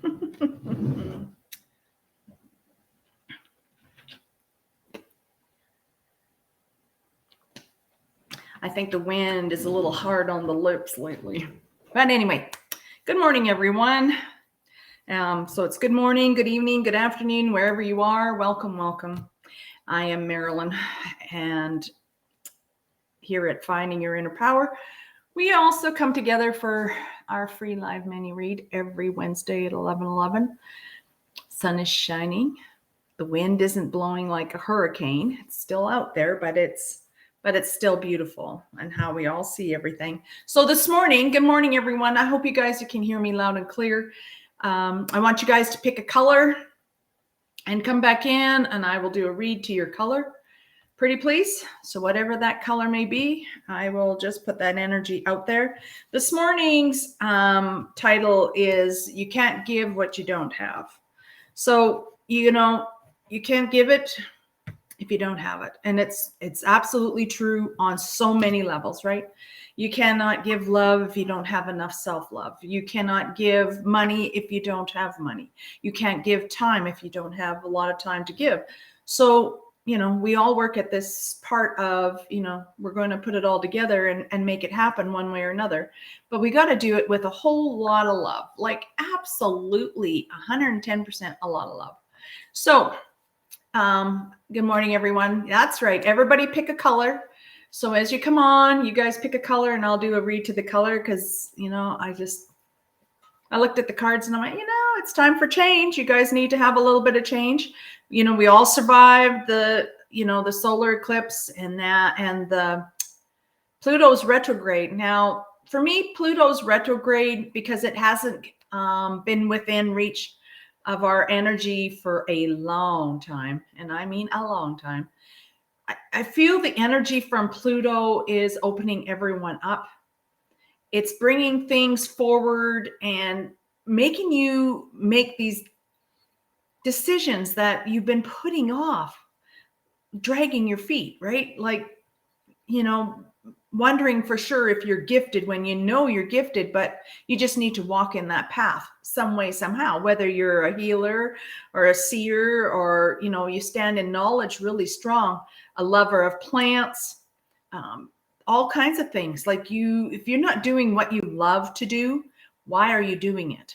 I think the wind is a little hard on the lips lately. But anyway, good morning, everyone. So it's good morning, good evening, good afternoon, wherever you are. Welcome, welcome. I am Marilyn, and here at Finding Your Inner Power, we also come together for our free live mini read every Wednesday at 11:11. Sun is shining. The wind isn't blowing like a hurricane. It's still out there, but it's still beautiful, and how we all see everything. So this morning, good morning, everyone. I hope you guys can hear me loud and clear. I want you guys to pick a color and come back in, and I will do a read to your color. Pretty please. So whatever that color may be, I will just put that energy out there. This morning's title is You Can't Give What You Don't Have. So, you can't give it if you don't have it. And it's absolutely true on so many levels, right? You cannot give love if you don't have enough self-love. You cannot give money if you don't have money. You can't give time if you don't have a lot of time to give. So, we all work at this part of, we're going to put it all together and make it happen one way or another. But we got to do it with a whole lot of love, like absolutely 110% a lot of love. So, good morning, everyone. That's right. Everybody pick a color. So as you come on, you guys pick a color, and I'll do a read to the color because, I looked at the cards and I'm like, it's time for change. You guys need to have a little bit of change. We all survived the solar eclipse and the Pluto's retrograde. Now, for me, Pluto's retrograde, because it hasn't been within reach of our energy for a long time, and I mean a long time, I feel the energy from Pluto is opening everyone up. It's bringing things forward and making you make these decisions that you've been putting off, dragging your feet, right? Like, wondering for sure if you're gifted when you're gifted, but you just need to walk in that path some way, somehow, whether you're a healer or a seer or, you stand in knowledge really strong, a lover of plants, all kinds of things. Like if you're not doing what you love to do, why are you doing it?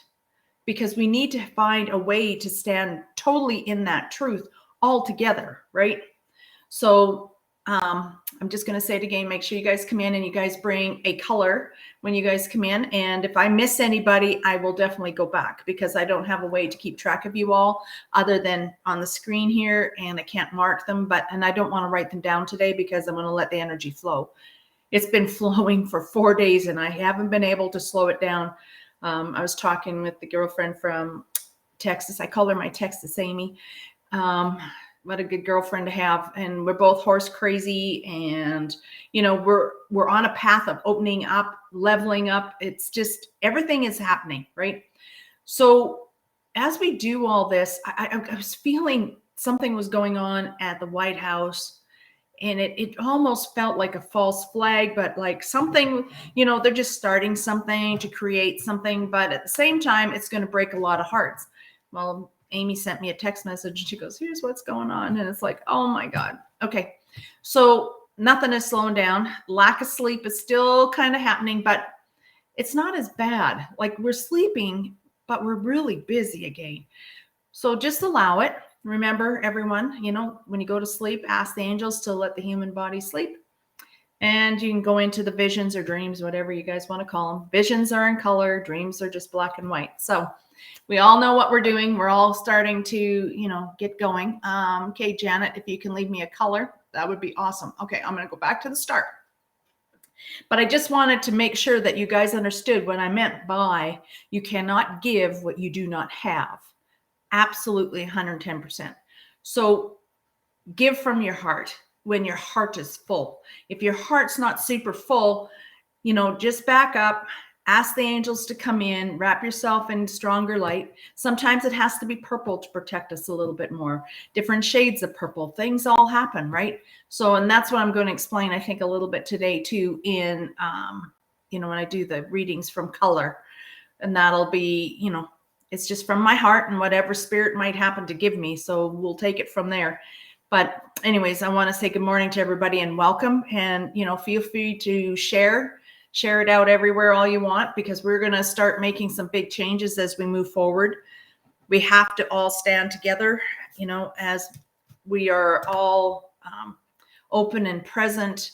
Because we need to find a way to stand totally in that truth all together, right? So I'm just going to say it again. Make sure you guys come in and you guys bring a color when you guys come in. And if I miss anybody, I will definitely go back because I don't have a way to keep track of you all other than on the screen here, and I can't mark them. And I don't want to write them down today because I'm going to let the energy flow. It's been flowing for 4 days and I haven't been able to slow it down. I was talking with the girlfriend from Texas. I call her my Texas Amy. What a good girlfriend to have. And we're both horse crazy. And, we're on a path of opening up, leveling up. It's just, everything is happening, right? So as we do all this, I was feeling something was going on at the White House. And it almost felt like a false flag, but like something, they're just starting something to create something. But at the same time, it's going to break a lot of hearts. Well, Amy sent me a text message and she goes, here's what's going on. And it's like, oh my God. Okay. So nothing is slowing down. Lack of sleep is still kind of happening, but it's not as bad. Like we're sleeping, but we're really busy again. So just allow it. Remember, everyone, when you go to sleep, ask the angels to let the human body sleep. And you can go into the visions or dreams, whatever you guys want to call them. Visions are in color. Dreams are just black and white. So we all know what we're doing. We're all starting to, get going. Okay, Janet, if you can leave me a color, that would be awesome. Okay, I'm going to go back to the start. But I just wanted to make sure that you guys understood what I meant by you cannot give what you do not have. Absolutely 110%. So give from your heart when your heart is full. If your heart's not super full, just back up, ask the angels to come in, wrap yourself in stronger light. Sometimes it has to be purple to protect us a little bit more. Different shades of purple, things all happen, right? So, and that's what I'm going to explain, I think, a little bit today too in, when I do the readings from color. And that'll be, it's just from my heart and whatever spirit might happen to give me. So we'll take it from there. But anyways, I want to say good morning to everybody and welcome. And, feel free to share it out everywhere all you want, because we're going to start making some big changes as we move forward. We have to all stand together, as we are all open and present.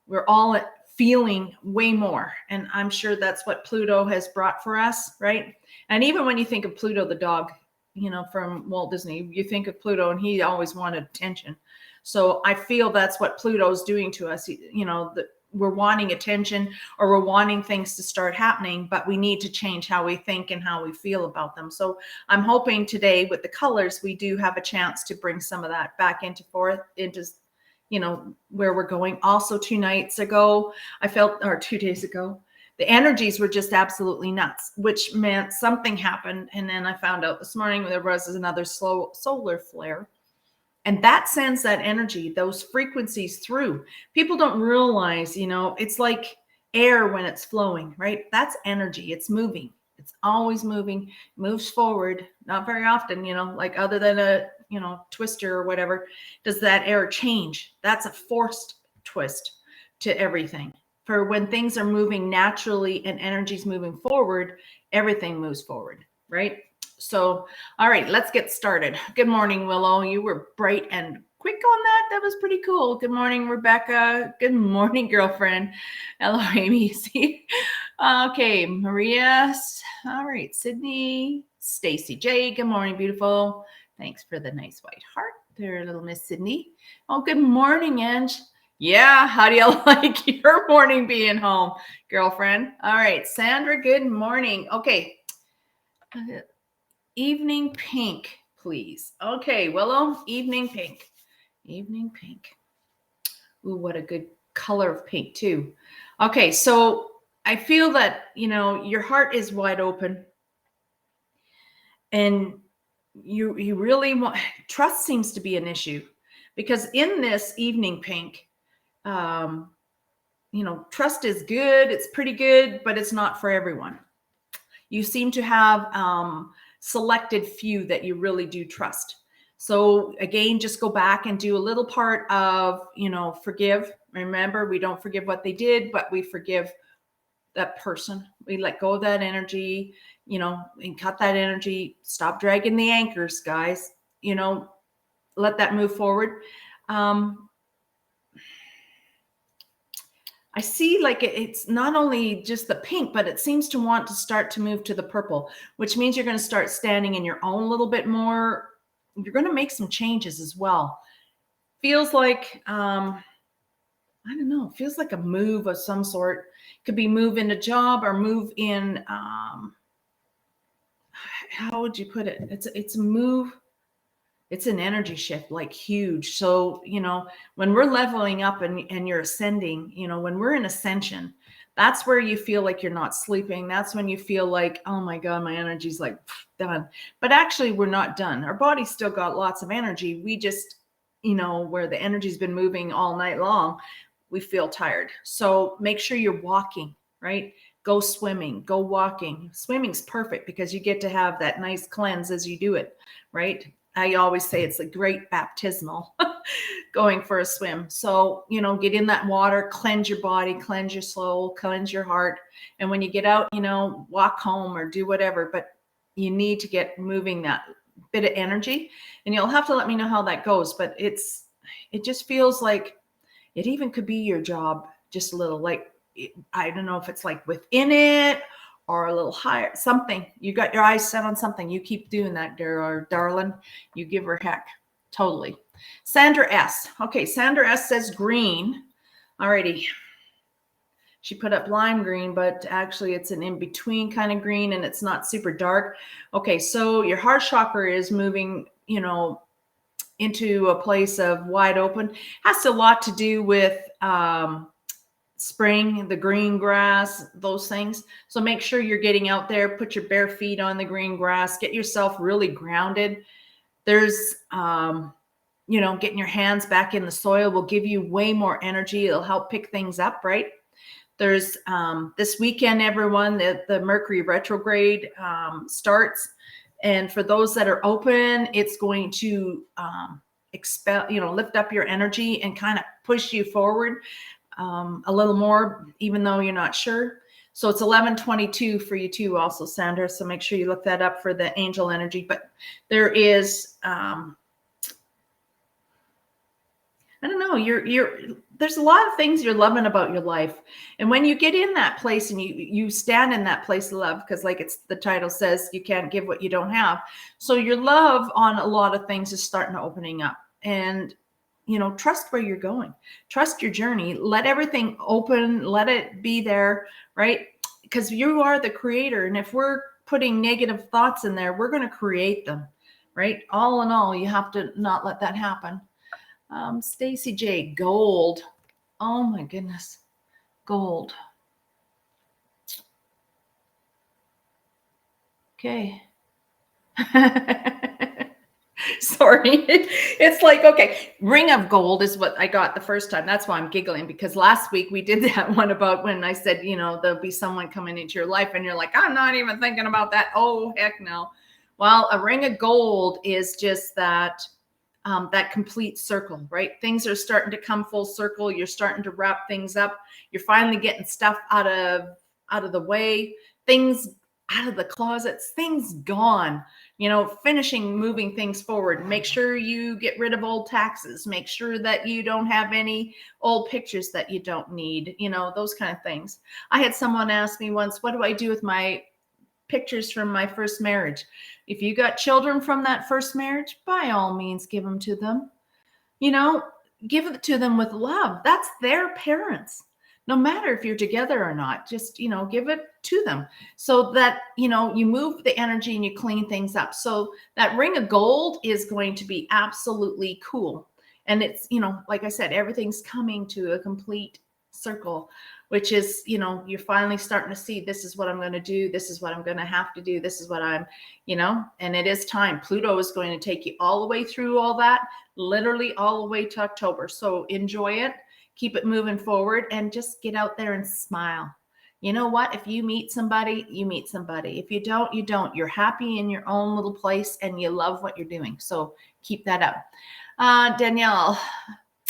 We're all feeling way more. And I'm sure that's what Pluto has brought for us, right? And even when you think of Pluto, the dog, from Walt Disney, you think of Pluto and he always wanted attention. So I feel that's what Pluto's doing to us. We're wanting attention, or we're wanting things to start happening, but we need to change how we think and how we feel about them. So I'm hoping today with the colors, we do have a chance to bring some of that back into where we're going. Also 2 days ago, the energies were just absolutely nuts, which meant something happened. And then I found out this morning there was another solar flare. And that sends that energy, those frequencies through. People don't realize, it's like air when it's flowing, right? That's energy. It's moving. It's always moving, moves forward. Not very often, like other than a, twister or whatever, does that air change. That's a forced twist to everything. For when things are moving naturally and energy's moving forward, everything moves forward, right? So, all right, let's get started. Good morning, Willow. You were bright and quick on that. That was pretty cool. Good morning, Rebecca. Good morning, girlfriend. Hello, Amy. See? Okay, Maria. All right, Sydney. Stacy J. Good morning, beautiful. Thanks for the nice white heart there, little Miss Sydney. Oh, good morning, Ange. Yeah, how do you like your morning being home, girlfriend? All right, Sandra, good morning. Okay. Evening pink, please. Okay, Willow, evening pink. Evening pink. Ooh, what a good color of pink too. Okay, so I feel that, your heart is wide open. And you really want, trust seems to be an issue, because in this evening pink, trust is good. It's pretty good, but it's not for everyone. You seem to have selected few that you really do trust. So again, just go back and do a little part of, forgive. Remember, we don't forgive what they did, but we forgive that person. We let go of that energy, and cut that energy. Stop dragging the anchors, guys. Let that move forward. I see like it's not only just the pink, but it seems to want to start to move to the purple, which means you're going to start standing in your own a little bit more. You're going to make some changes as well. Feels like, I don't know, feels like a move of some sort. Could be move in a job or move in, how would you put it? It's a move. It's an energy shift, like huge. So, when we're leveling up and you're ascending, when we're in ascension, that's where you feel like you're not sleeping. That's when you feel like, oh my God, my energy's like done. But actually, we're not done. Our body's still got lots of energy. We just, where the energy's been moving all night long, we feel tired. So make sure you're walking, right? Go swimming, go walking. Swimming's perfect because you get to have that nice cleanse as you do it, right? I always say it's a great baptismal going for a swim. So, get in that water, cleanse your body, cleanse your soul, cleanse your heart. And when you get out, walk home or do whatever, but you need to get moving that bit of energy. And you'll have to let me know how that goes. But it just feels like it even could be your job, just a little, like, I don't know if it's like within it or a little higher, something. You got your eyes set on something. You keep doing that, girl, darling. You give her heck. Totally. Sandra S. Okay, Sandra S says green. Alrighty. She put up lime green, but actually it's an in-between kind of green, and it's not super dark. Okay, so your heart chakra is moving, into a place of wide open. Has a lot to do with spring, the green grass, those things. So make sure you're getting out there, put your bare feet on the green grass, get yourself really grounded. There's, getting your hands back in the soil will give you way more energy. It'll help pick things up, right? There's this weekend, everyone, the Mercury Retrograde starts. And for those that are open, it's going to expel, lift up your energy and kind of push you forward a little more, even though you're not sure. So it's 11:22 for you too, also, Sandra. So make sure you look that up for the angel energy. But there is, I don't know, there's a lot of things you're loving about your life. And when you get in that place and you stand in that place of love, because like the title says, you can't give what you don't have. So your love on a lot of things is starting to opening up. And trust where you're going, trust your journey, let everything open, let it be there, right? Because you are the creator. And if we're putting negative thoughts in there, we're going to create them, right? All in all, you have to not let that happen. Stacy J, gold. Oh my goodness. Gold. Okay. Sorry. It's like, okay, ring of gold is what I got the first time. That's why I'm giggling, because last week we did that one about when I said, there'll be someone coming into your life and you're like, I'm not even thinking about that. Oh, heck no. Well, a ring of gold is just that complete circle, right? Things are starting to come full circle. You're starting to wrap things up. You're finally getting stuff out of the way, things out of the closets, things gone, finishing moving things forward. Make sure you get rid of old taxes. Make sure that you don't have any old pictures that you don't need, those kind of things. I had someone ask me once, what do I do with my pictures from my first marriage? If you got children from that first marriage, by all means, give them to them. Give it to them with love. That's their parents. No matter if you're together or not, just, give it to them so that, you move the energy and you clean things up. So that ring of gold is going to be absolutely cool. And it's, like I said, everything's coming to a complete circle, which is, you're finally starting to see, this is what I'm going to do. This is what I'm going to have to do. This is what I'm, and it is time. Pluto is going to take you all the way through all that, literally all the way to October. So enjoy it, keep it moving forward, and just get out there and smile. You know what? If you meet somebody, you meet somebody. If you don't, you don't. You're happy in your own little place and you love what you're doing. So keep that up. Danielle,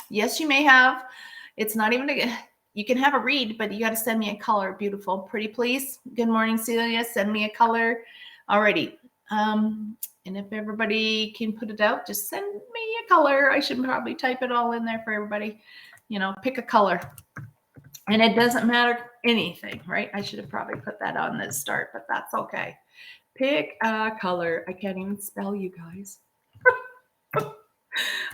yes, you may have. It's not even you can have a read, but you got to send me a color. Beautiful. Pretty please. Good morning, Celia. Send me a color. Alrighty. And if everybody can put it out, just send me a color. I should probably type it all in there for everybody. Pick a color. And it doesn't matter anything, right? I should have probably put that on the start, but that's okay. Pick a color. I can't even spell, you guys.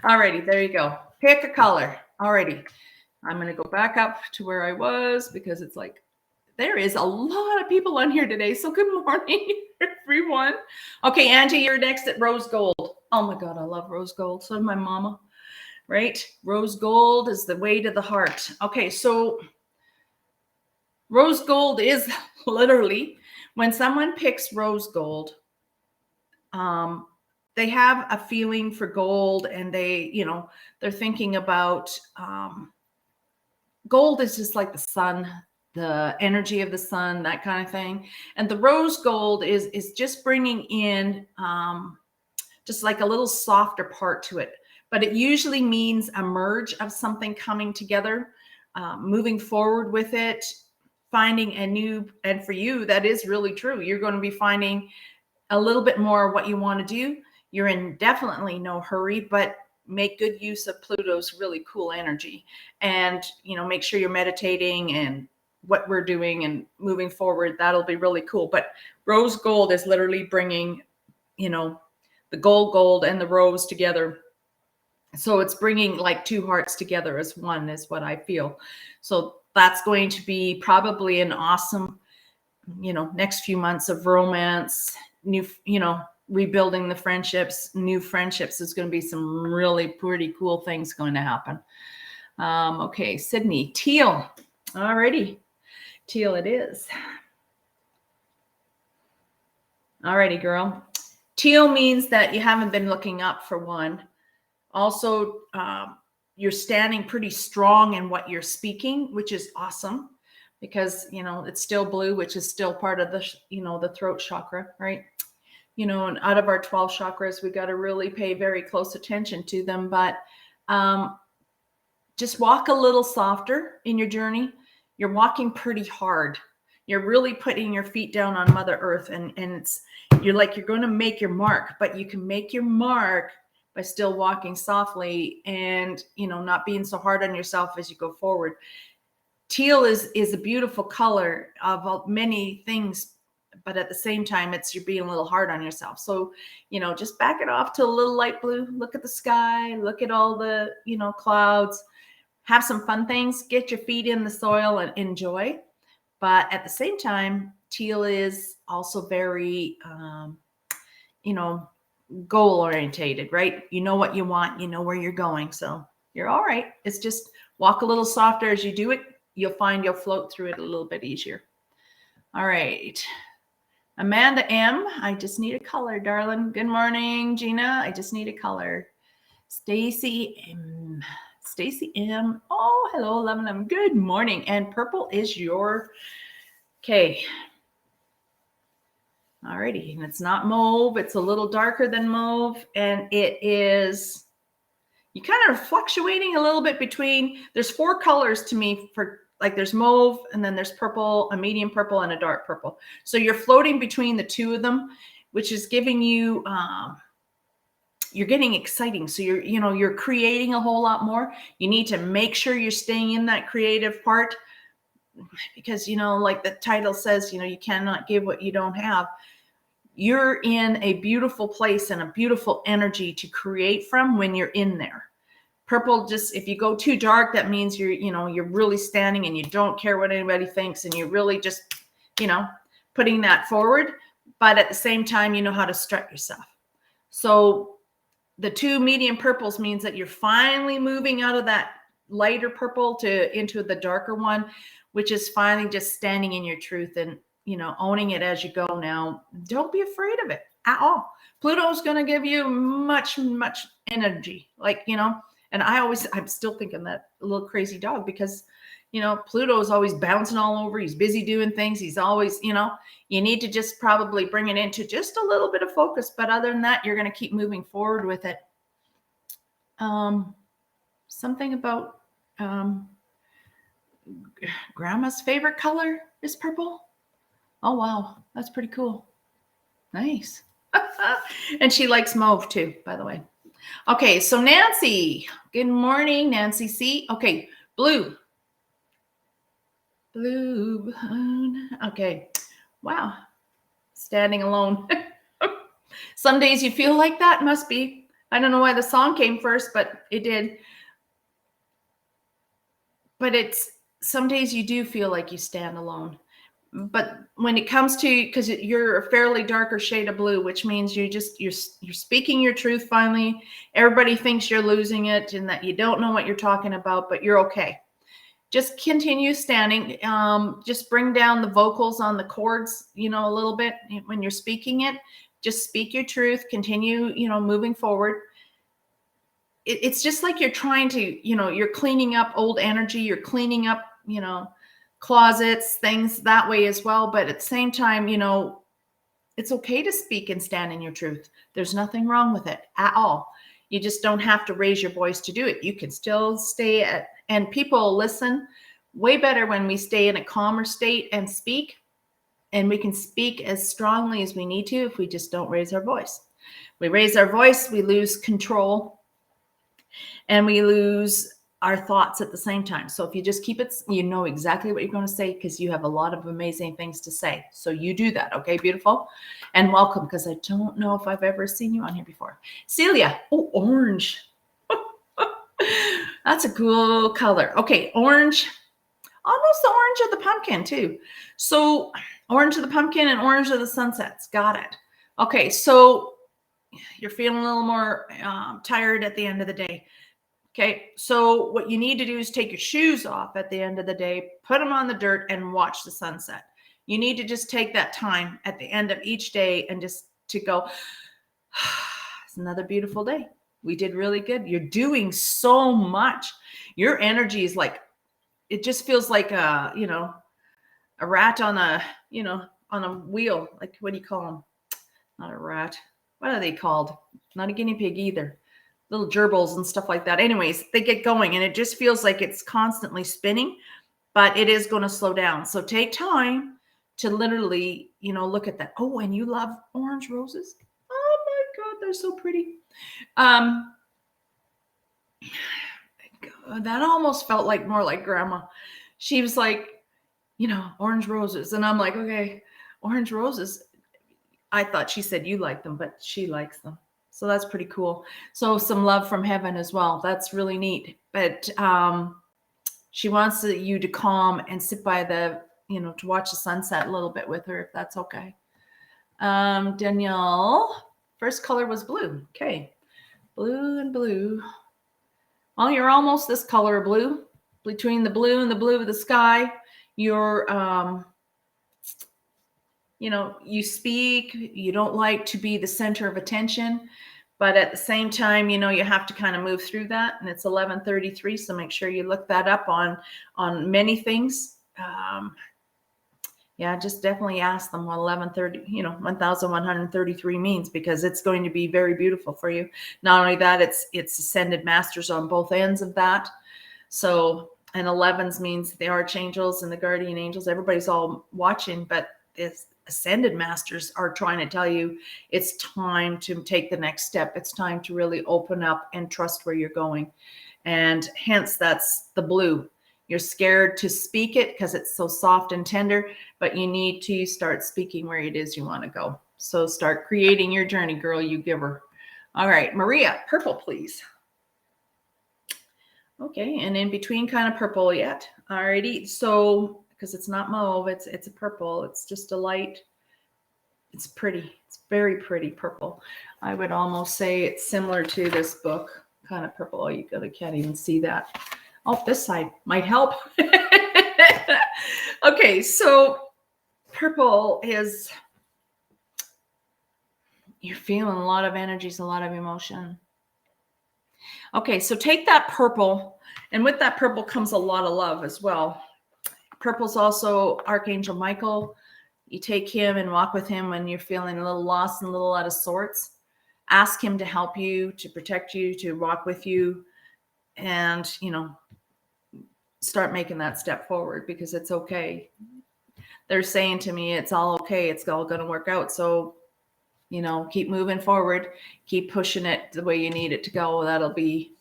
Alrighty, there you go. Pick a color. Alrighty. I'm going to go back up to where I was because it's like, there is a lot of people on here today. So good morning, everyone. Okay, Angie, you're next at rose gold. Oh my God, I love rose gold. So did my mama, right? Rose gold is the way to the heart. Okay, so rose gold is literally when someone picks rose gold, they have a feeling for gold, and they're thinking about gold is just like the sun, the energy of the sun, that kind of thing. And the rose gold is just bringing in just like a little softer part to it. But it usually means a merge of something coming together, moving forward with it, finding a new, and for you, that is really true. You're going to be finding a little bit more of what you want to do. You're in definitely no hurry, but make good use of Pluto's really cool energy, and make sure you're meditating and what we're doing and moving forward. That'll be really cool. But rose gold is literally bringing the gold and the rose together. So it's bringing like two hearts together as one, is what I feel. So that's going to be probably an awesome next few months of romance, new rebuilding the friendships, new friendships. Is going to be some really pretty cool things going to happen. Okay, Sydney, teal. Alrighty, teal it is. Alrighty, girl. Teal means that you haven't been looking up, for one. Also, you're standing pretty strong in what you're speaking, which is awesome. because, it's still blue, which is still part of the, the throat chakra, right? And out of our 12 chakras, we got to really pay very close attention to them. But just walk a little softer in your journey. You're walking pretty hard. You're really putting your feet down on Mother Earth, and you're going to make your mark, but you can make your mark by still walking softly and, not being so hard on yourself as you go forward. Teal is a beautiful color of many things, but at the same time, you're being a little hard on yourself. So, just back it off to a little light blue. Look at the sky, look at all the, clouds, have some fun things, get your feet in the soil and enjoy. But at the same time, teal is also very, goal orientated, right? You know what you want, you know where you're going. So you're all right. It's just walk a little softer as you do it. You'll find you'll float through it a little bit easier. All right. Amanda M, I just need a color, darling. Good morning, Gina. I just need a color. Stacy M. Oh, hello, 11. Good morning. And purple is your, okay. Alrighty, and it's not mauve. It's a little darker than mauve, and it is, you kind of fluctuating a little bit between, there's 4 colors to me for, like, there's mauve, and then there's purple, a medium purple, and a dark purple. So you're floating between the 2 of them, which is giving you, you're getting exciting. So you're creating a whole lot more. You need to make sure you're staying in that creative part, because, like the title says, you cannot give what you don't have. You're in a beautiful place and a beautiful energy to create from when you're in there. Purple, just if you go too dark, that means you're really standing and you don't care what anybody thinks, and you're really just, putting that forward. But at the same time, you know how to strut yourself. So the 2 medium purples means that you're finally moving out of that lighter purple into the darker one, which is finally just standing in your truth and, owning it as you go. Now, don't be afraid of it at all. Pluto's going to give you much, much energy. And I'm still thinking that a little crazy dog, because, Pluto is always bouncing all over. He's busy doing things. He's always, you need to just probably bring it into just a little bit of focus. But other than that, you're going to keep moving forward with it. Something about grandma's favorite color is purple. Oh, wow. That's pretty cool. Nice. And she likes mauve too, by the way. Okay, so Nancy. Good morning, Nancy C. Okay, blue. Blue. Okay. Wow. Standing alone. Some days you feel like that. Must be. I don't know why the song came first, but it did. But some days you do feel like you stand alone. But when it comes to, because you're a fairly darker shade of blue, which means you're speaking your truth finally. Everybody thinks you're losing it and that you don't know what you're talking about, but you're okay. Just continue standing. Just bring down the vocals on the chords, a little bit when you're speaking it. Just speak your truth. Continue, moving forward. It's just like you're trying to, you're cleaning up old energy. You're cleaning up, closets, things that way as well. But at the same time, it's okay to speak and stand in your truth. There's nothing wrong with it at all. You just don't have to raise your voice to do it. You can still stay and people listen way better when we stay in a calmer state and speak. And we can speak as strongly as we need to if we just don't raise our voice. We raise our voice, we lose control, and we lose our thoughts at the same time. So if you just keep it, you know exactly what you're going to say, because you have a lot of amazing things to say. So you do that. Okay, beautiful. And welcome, because I don't know if I've ever seen you on here before. Celia. Oh, orange. That's a cool color. Okay, orange. Almost the orange of the pumpkin too. So orange of the pumpkin and orange of the sunsets. Got it. Okay, so you're feeling a little more tired at the end of the day. Okay, so what you need to do is take your shoes off at the end of the day, put them on the dirt, and watch the sunset. You need to just take that time at the end of each day and just to go, it's another beautiful day. We did really good. You're doing so much. Your energy is like, it just feels like a rat on a, on a wheel. Like, what do you call them? Not a rat. What are they called? Not a guinea pig either. Little gerbils and stuff like that. Anyways, they get going and it just feels like it's constantly spinning, but it is going to slow down. So take time to literally, look at that. Oh, and you love orange roses. Oh my God, they're so pretty. That almost felt like more like grandma. She was like, orange roses. And I'm like, okay, orange roses. I thought she said you like them, but she likes them. So that's pretty cool. So some love from heaven as well. That's really neat. But she wants you to calm and sit by the, to watch the sunset a little bit with her, if that's okay. Danielle, first color was blue. Okay. Blue and blue. Well, you're almost this color of blue. Between the blue and the blue of the sky, you're, you speak, you don't like to be the center of attention, but at the same time, you have to kind of move through that. And it's 11:33. So make sure you look that up on many things. Just definitely ask them what 1133 means, because it's going to be very beautiful for you. Not only that, it's ascended masters on both ends of that. So, and 11s means the archangels and the guardian angels. Everybody's all watching, but it's ascended masters are trying to tell you it's time to take the next step. It's time to really open up and trust where you're going. And hence that's the blue. You're scared to speak it because it's so soft and tender, but you need to start speaking where it is you want to go. So start creating your journey, girl, you giver. All right, Maria, purple, please. Okay, and in between kind of purple yet. All righty, so because it's not mauve, it's a purple. It's just a light. It's pretty. It's very pretty purple. I would almost say it's similar to this book, kind of purple. Oh, you can't even see that. Oh, this side might help. Okay, so purple is, you're feeling a lot of energies, a lot of emotion. Okay, so take that purple, and with that purple comes a lot of love as well. Purple's also Archangel Michael. You take him and walk with him when you're feeling a little lost and a little out of sorts. Ask him to help you, to protect you, to walk with you, and, start making that step forward, because it's okay. They're saying to me, it's all okay. It's all going to work out. So, keep moving forward, keep pushing it the way you need it to go. That'll be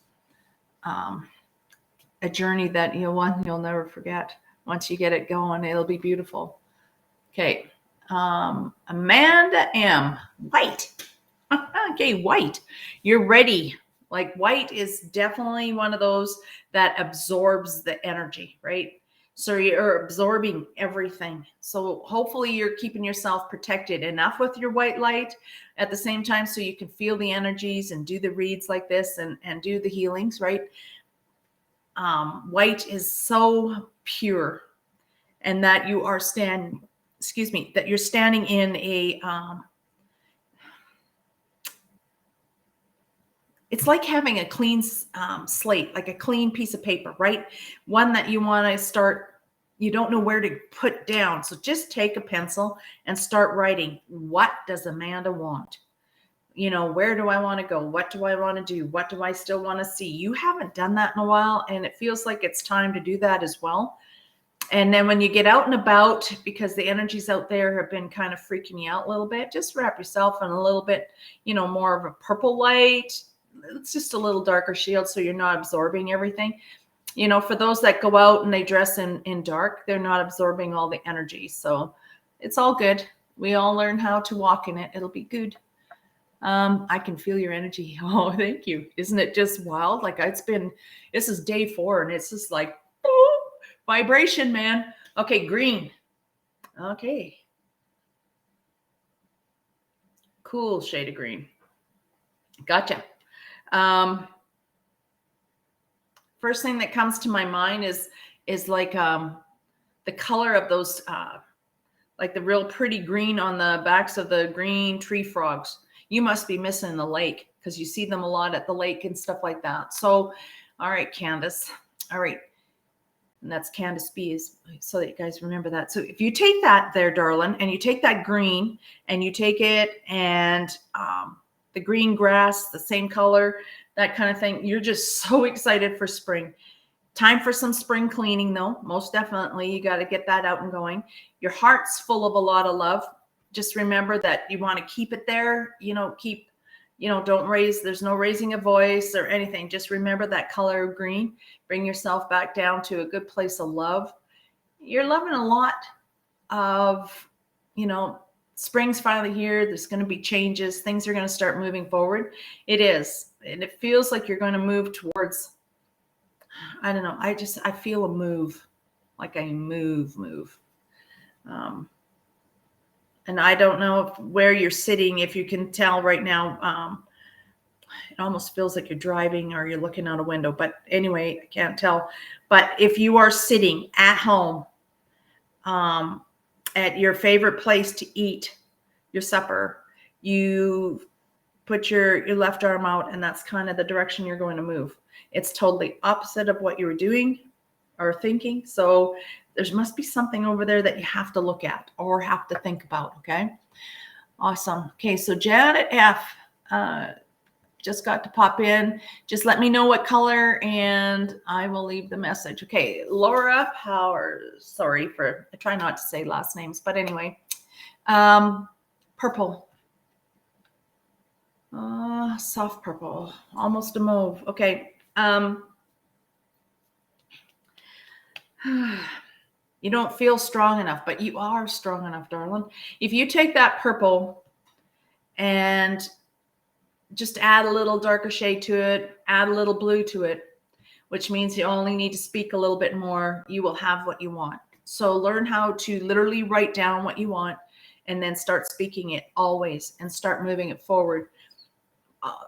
a journey that you'll never forget. Once you get it going, it'll be beautiful. Okay. Amanda M. White. Okay, white. You're ready. Like, white is definitely one of those that absorbs the energy, right? So you're absorbing everything. So hopefully you're keeping yourself protected enough with your white light at the same time so you can feel the energies and do the reads like this and do the healings, right? White is so pure, and that you are that you're standing in a, it's like having a clean slate, like a clean piece of paper, right? One that you want to start, you don't know where to put down. So just take a pencil and start writing. What does Amanda want? Where do I want to go? What do I want to do? What do I still want to see? You haven't done that in a while, and it feels like it's time to do that as well. And then when you get out and about, because the energies out there have been kind of freaking you out a little bit, just wrap yourself in a little bit, more of a purple light. It's just a little darker shield, so you're not absorbing everything. For those that go out and they dress in dark, they're not absorbing all the energy. So it's all good. We all learn how to walk in it. It'll be good. I can feel your energy. Oh, thank you. Isn't it just wild? Like, this is day 4, and it's just like, oh, vibration, man. Okay, green. Okay. Cool shade of green. Gotcha. First thing that comes to my mind is like the color of those, like the real pretty green on the backs of the green tree frogs. You must be missing the lake, because you see them a lot at the lake and stuff like that. So, all right, Candace. All right. And that's Candace Bees, so that you guys remember that. So if you take that there, darling, and you take that green and you take it and the green grass, the same color, that kind of thing, you're just so excited for spring. Time for some spring cleaning, though. Most definitely, you got to get that out and going. Your heart's full of a lot of love. Just remember that you want to keep it there. Don't raise, there's no raising a voice or anything. Just remember that color of green. Bring yourself back down to a good place of love. You're loving a lot of, spring's finally here. There's going to be changes. Things are going to start moving forward. It is. And it feels like you're going to move towards, I don't know. I feel a move, like a move. And I don't know where you're sitting, if you can tell right now. It almost feels like you're driving or you're looking out a window. But anyway, I can't tell. But if you are sitting at home at your favorite place to eat your supper, you put your left arm out, and that's kind of the direction you're going to move. It's totally opposite of what you were doing or thinking. So there must be something over there that you have to look at or have to think about. Okay. Awesome. Okay. So Janet F. Just got to pop in. Just let me know what color and I will leave the message. Okay. Laura Powers. I try not to say last names, but anyway. Purple. Soft purple. Almost a mauve. Okay. You don't feel strong enough, but you are strong enough, darling. If you take that purple and just add a little darker shade to it, add a little blue to it, which means you only need to speak a little bit more, you will have what you want. So learn how to literally write down what you want and then start speaking it always and start moving it forward.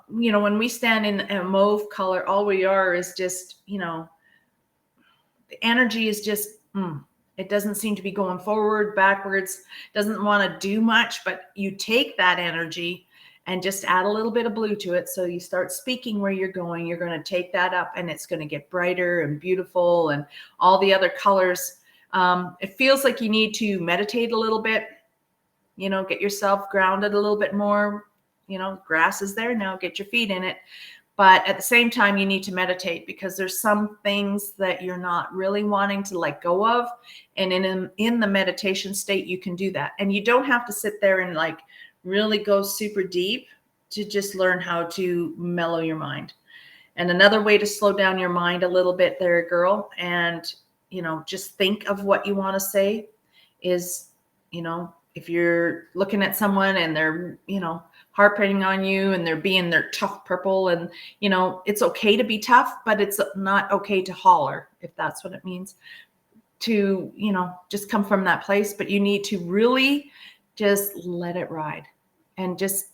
When we stand in a mauve color, all we are is just, the energy is just, it doesn't seem to be going forward, backwards, doesn't want to do much, but you take that energy and just add a little bit of blue to it. So you start speaking where you're going, you're going to take that up and it's going to get brighter and beautiful and all the other colors. It feels like you need to meditate a little bit, get yourself grounded a little bit more. Grass is there now, get your feet in it. But at the same time, you need to meditate because there's some things that you're not really wanting to let go of. And in the meditation state, you can do that. And you don't have to sit there and really go super deep to just learn how to mellow your mind. And another way to slow down your mind a little bit there, girl, and, just think of what you want to say is, if you're looking at someone and they're, harping on you and they're being their tough purple and, it's okay to be tough, but it's not okay to holler, if that's what it means to, just come from that place. But you need to really just let it ride and just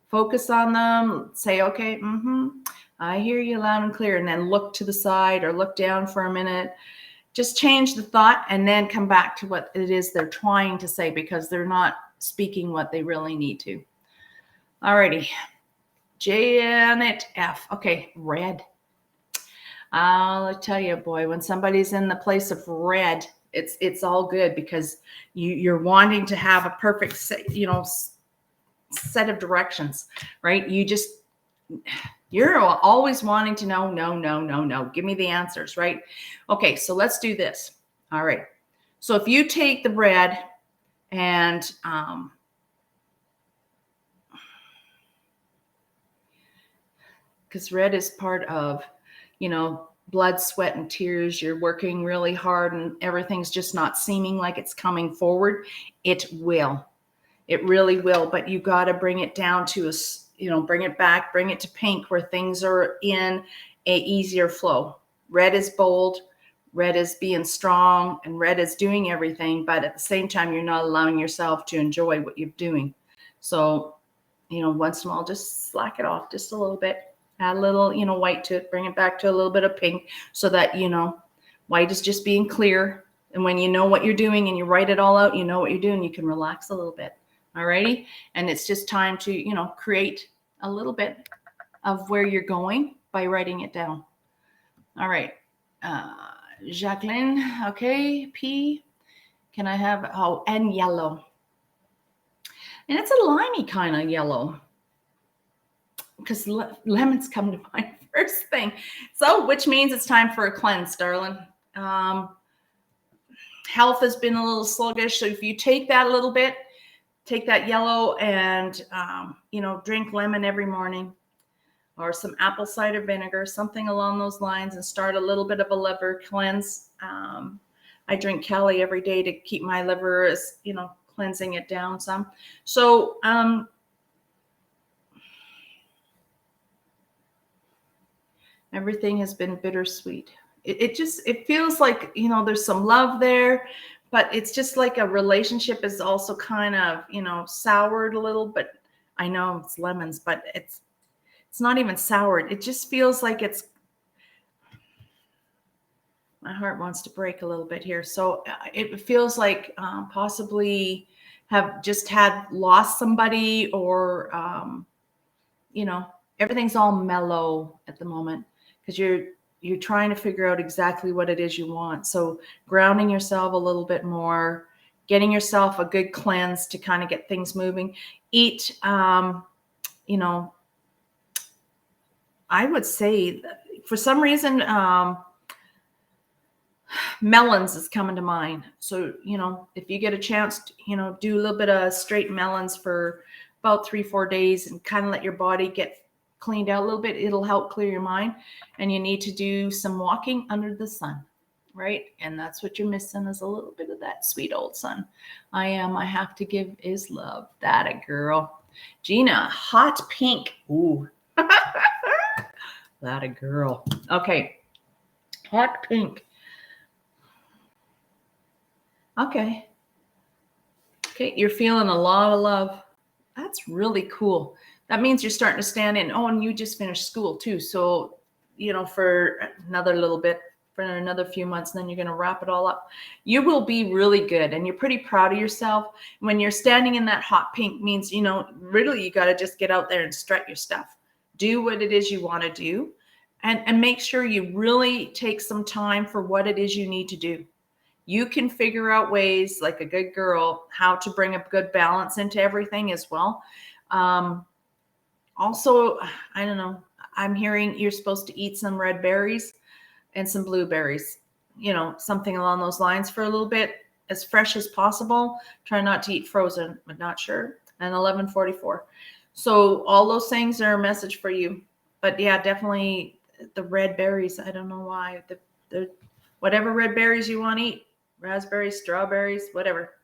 focus on them. Say, okay, I hear you loud and clear. And then look to the side or look down for a minute. Just change the thought and then come back to what it is they're trying to say because they're not speaking what they really need to. Alrighty. Janet F. Okay, red. I'll tell you, boy, when somebody's in the place of red, it's all good because you're wanting to have a perfect set of directions, right? You're always wanting to know, no. Give me the answers, right? Okay, so let's do this. All right. So if you take the red and because red is part of, blood, sweat, and tears. You're working really hard and everything's just not seeming like it's coming forward. It will. It really will. But you got to bring it down to bring it back, bring it to pink where things are in a easier flow. Red is bold. Red is being strong and red is doing everything. But at the same time, you're not allowing yourself to enjoy what you're doing. So, once in a while, just slack it off just a little bit. Add a little, white to it, bring it back to a little bit of pink so that, white is just being clear. And when you know what you're doing and you write it all out, you know what you're doing, you can relax a little bit. All righty. And it's just time to, create a little bit of where you're going by writing it down. All right. Jacqueline. Okay. P. Can I have, oh, and yellow. And it's a limey kind of yellow, because lemons come to mind first thing. So, which means it's time for a cleanse, darling. Health has been a little sluggish. So if you take that a little bit, take that yellow and, drink lemon every morning, or some apple cider vinegar, something along those lines, and start a little bit of a liver cleanse. I drink Kelly every day to keep my liver, as cleansing it down some. So everything has been bittersweet. It feels like, there's some love there, but it's just like a relationship is also kind of, soured a little. But I know it's lemons, but it's not even soured. It just feels like my heart wants to break a little bit here. So it feels like possibly have just lost somebody, or, everything's all mellow at the moment, because you're trying to figure out exactly what it is you want. So grounding yourself a little bit more, getting yourself a good cleanse to kind of get things moving. Eat, I would say, for some reason, melons is coming to mind. So, if you get a chance to, do a little bit of straight melons for about 3-4 days, and kind of let your body get cleaned out a little bit, it'll help clear your mind. And you need to do some walking under the sun, right? And that's what you're missing, is a little bit of that sweet old sun. I have to give is love. That a girl. Gina, hot pink. Ooh. That a girl. Okay. Hot pink. Okay. You're feeling a lot of love. That's really cool. That means you're starting to stand in. Oh, and you just finished school too. So, for another little bit, for another few months, and then you're going to wrap it all up. You will be really good, and you're pretty proud of yourself. When you're standing in that hot pink, means, really you got to just get out there and strut your stuff. Do what it is you want to do, and make sure you really take some time for what it is you need to do. You can figure out ways, like a good girl, how to bring a good balance into everything as well. Also, I don't know, I'm hearing you're supposed to eat some red berries and some blueberries, something along those lines, for a little bit, as fresh as possible. Try not to eat frozen, but not sure. And 11:44. So all those things are a message for you. But yeah, definitely the red berries. I don't know why. The whatever red berries you want to eat, raspberries, strawberries, whatever,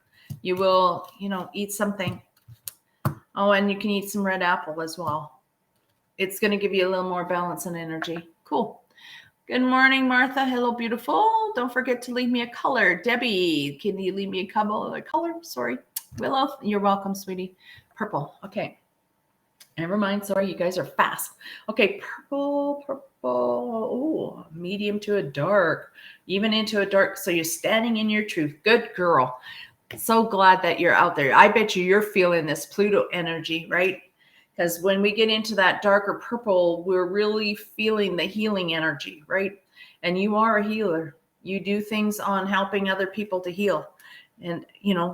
you will, eat something. Oh, and you can eat some red apple as well. It's going to give you a little more balance and energy. Cool. Good morning, Martha. Hello, beautiful. Don't forget to leave me a color. Debbie, can you leave me a color? Sorry. Willow, you're welcome, sweetie. Purple. Okay. Never mind. Sorry, you guys are fast. Okay, purple. Oh, medium to a dark, even into a dark. So you're standing in your truth. Good girl. So glad that you're out there. I bet you're feeling this Pluto energy, right? Because when we get into that darker purple, we're really feeling the healing energy, right? And you are a healer. You do things on helping other people to heal. And,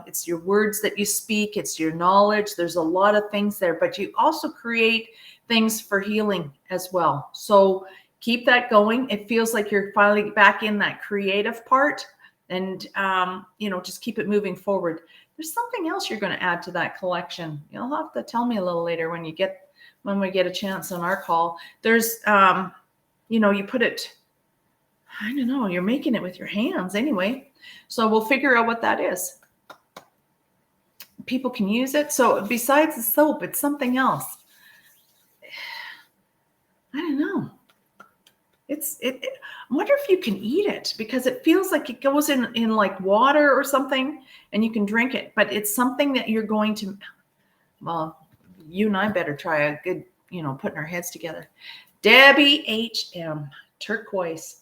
it's your words that you speak. It's your knowledge. There's a lot of things there, but you also create things for healing as well. So keep that going. It feels like you're finally back in that creative part, and, just keep it moving forward. There's something else you're going to add to that collection. You'll have to tell me a little later when we get a chance on our call. There's, you put it, I don't know, you're making it with your hands anyway. So we'll figure out what that is. People can use it. So besides the soap, it's something else. I don't know. I wonder if you can eat it, because it feels like it goes in like water or something, and you can drink it, but it's something that you're going to, well, you and I better try a good, putting our heads together. Debbie HM, turquoise.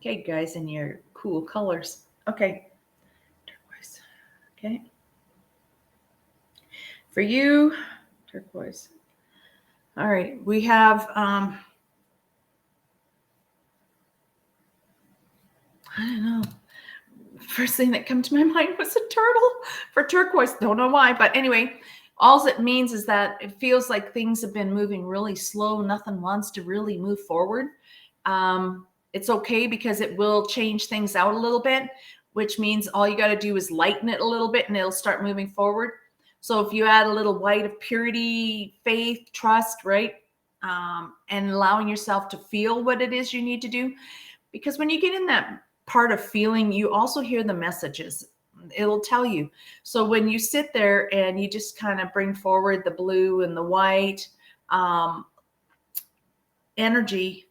Okay, guys, in your cool colors. Okay, turquoise. Okay. For you, turquoise. All right, we have, I don't know. First thing that came to my mind was a turtle for turquoise. Don't know why, but anyway, all it means is that it feels like things have been moving really slow. Nothing wants to really move forward. It's okay because it will change things out a little bit, which means all you got to do is lighten it a little bit and it'll start moving forward. So if you add a little white of purity, faith, trust, right? And allowing yourself to feel what it is you need to do. Because when you get in that part of feeling, you also hear the messages. It'll tell you. So when you sit there and you just kind of bring forward the blue and the white energy,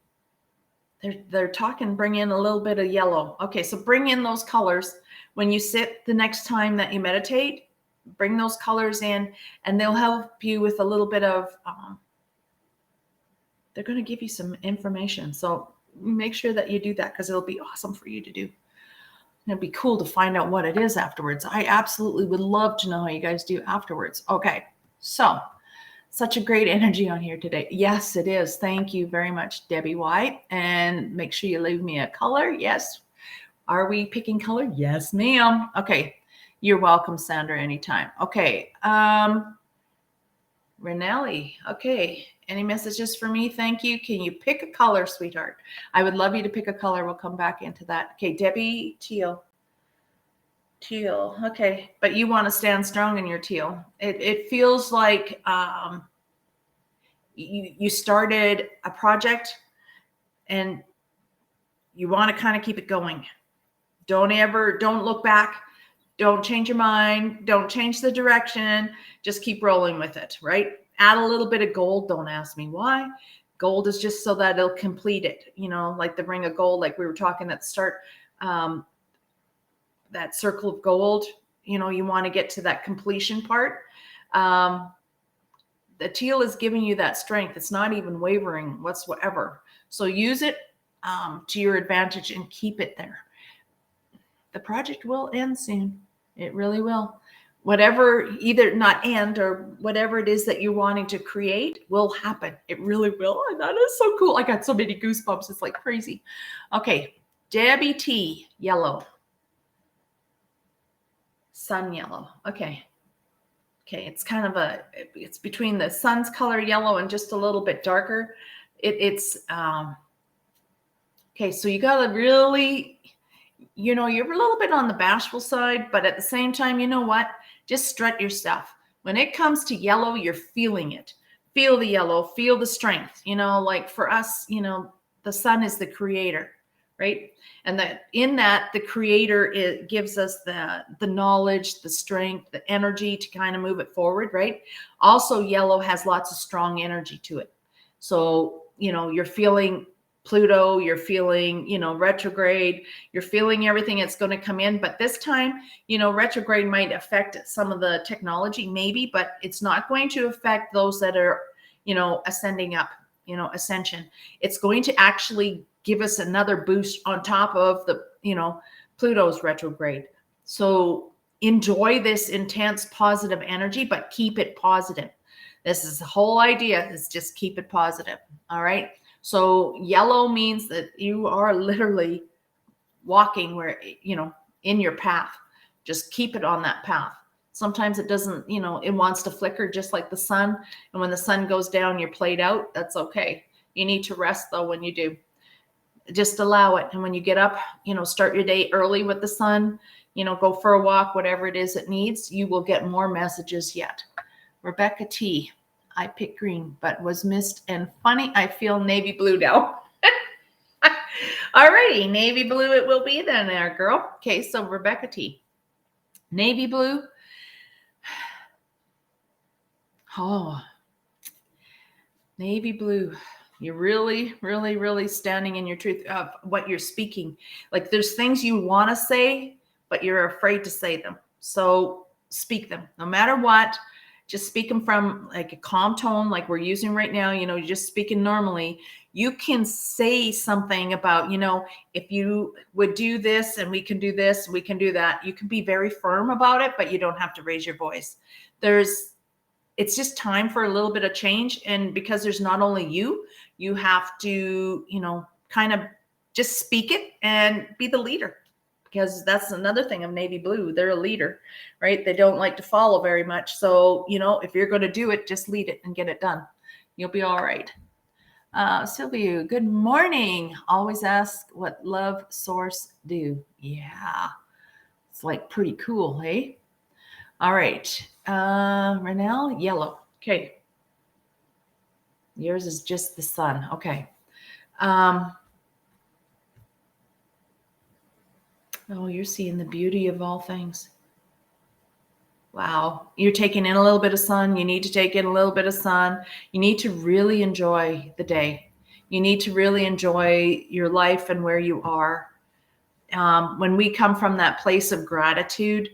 they're talking, bring in a little bit of yellow. Okay, so bring in those colors. When you sit the next time that you meditate, bring those colors in and they'll help you with a little bit of, they're going to give you some information. So make sure that you do that because it'll be awesome for you to do. It'd be cool to find out what it is afterwards. I absolutely would love to know how you guys do afterwards. Okay, so such a great energy on here today. Yes, it is. Thank you very much, Debbie White. And make sure you leave me a color. Yes. Are we picking color? Yes, ma'am. Okay. You're welcome, Sandra, anytime. Okay. Renelli. Okay. Any messages for me? Thank you. Can you pick a color, sweetheart? I would love you to pick a color. We'll come back into that. Okay, Debbie, teal. Teal. Okay, but you want to stand strong in your teal. It feels like you started a project and you want to kind of keep it going. Don't look back. Don't change your mind. Don't change the direction. Just keep rolling with it, right? Add a little bit of gold. Don't ask me why. Gold is just so that it'll complete it. You know, like the ring of gold, like we were talking at the start, that circle of gold, you know, you want to get to that completion part. The teal is giving you that strength. It's not even wavering whatsoever. So use it to your advantage and keep it there. The project will end soon. It really will. Whatever, either not end or whatever it is that you're wanting to create will happen. It really will. And that is so cool. I got so many goosebumps. It's like crazy. Okay. Debbie T, yellow. Sun yellow. Okay. Okay. It's kind of it's between the sun's color yellow and just a little bit darker. Okay. So you got to really, you know, you're a little bit on the bashful side, but at the same time, you know what? Just strut your stuff. When it comes to yellow, you're feeling it. Feel the yellow, feel the strength. You know, like for us, you know, the sun is the creator, right? And that in that, the creator gives us the knowledge, the strength, the energy to kind of move it forward, right? Also, yellow has lots of strong energy to it. So, you know, you're feeling Pluto, you're feeling, you know, retrograde, you're feeling everything that's going to come in. But this time, you know, retrograde might affect some of the technology, maybe, but it's not going to affect those that are, you know, ascending up, you know, ascension. It's going to actually give us another boost on top of the, you know, Pluto's retrograde. So enjoy this intense positive energy, but keep it positive. This is the whole idea, is just keep it positive. All right. So yellow means that you are literally walking where, you know, in your path. Just keep it on that path. Sometimes it doesn't, you know, it wants to flicker just like the sun. And when the sun goes down, you're played out. That's okay. You need to rest though when you do. Just allow it. And when you get up, you know, start your day early with the sun, you know, go for a walk, whatever it is it needs, you will get more messages yet. Rebecca T. I picked green, but was missed and funny. I feel navy blue now. Alrighty, navy blue it will be then there, girl. Okay, so Rebecca T. Navy blue. Oh, navy blue. You're really, really, really standing in your truth of what you're speaking. Like there's things you want to say, but you're afraid to say them. So speak them no matter what. Just speak them from like a calm tone, like we're using right now. You know, you're just speaking normally. You can say something about, you know, if you would do this and we can do this, we can do that. You can be very firm about it, but you don't have to raise your voice. It's just time for a little bit of change. And because there's not only you have to, you know, kind of just speak it and be the leader, because that's another thing of navy blue. They're a leader, right? They don't like to follow very much. So, if you're going to do it, just lead it and get it done. You'll be all right. Sylvia, good morning. Always ask what love source do. Yeah, it's like pretty cool, hey? All right. Renelle, yellow. Okay. Yours is just the sun. Okay. Oh, you're seeing the beauty of all things. Wow. You're taking in a little bit of sun. You need to take in a little bit of sun. You need to really enjoy the day. You need to really enjoy your life and where you are. When we come from that place of gratitude,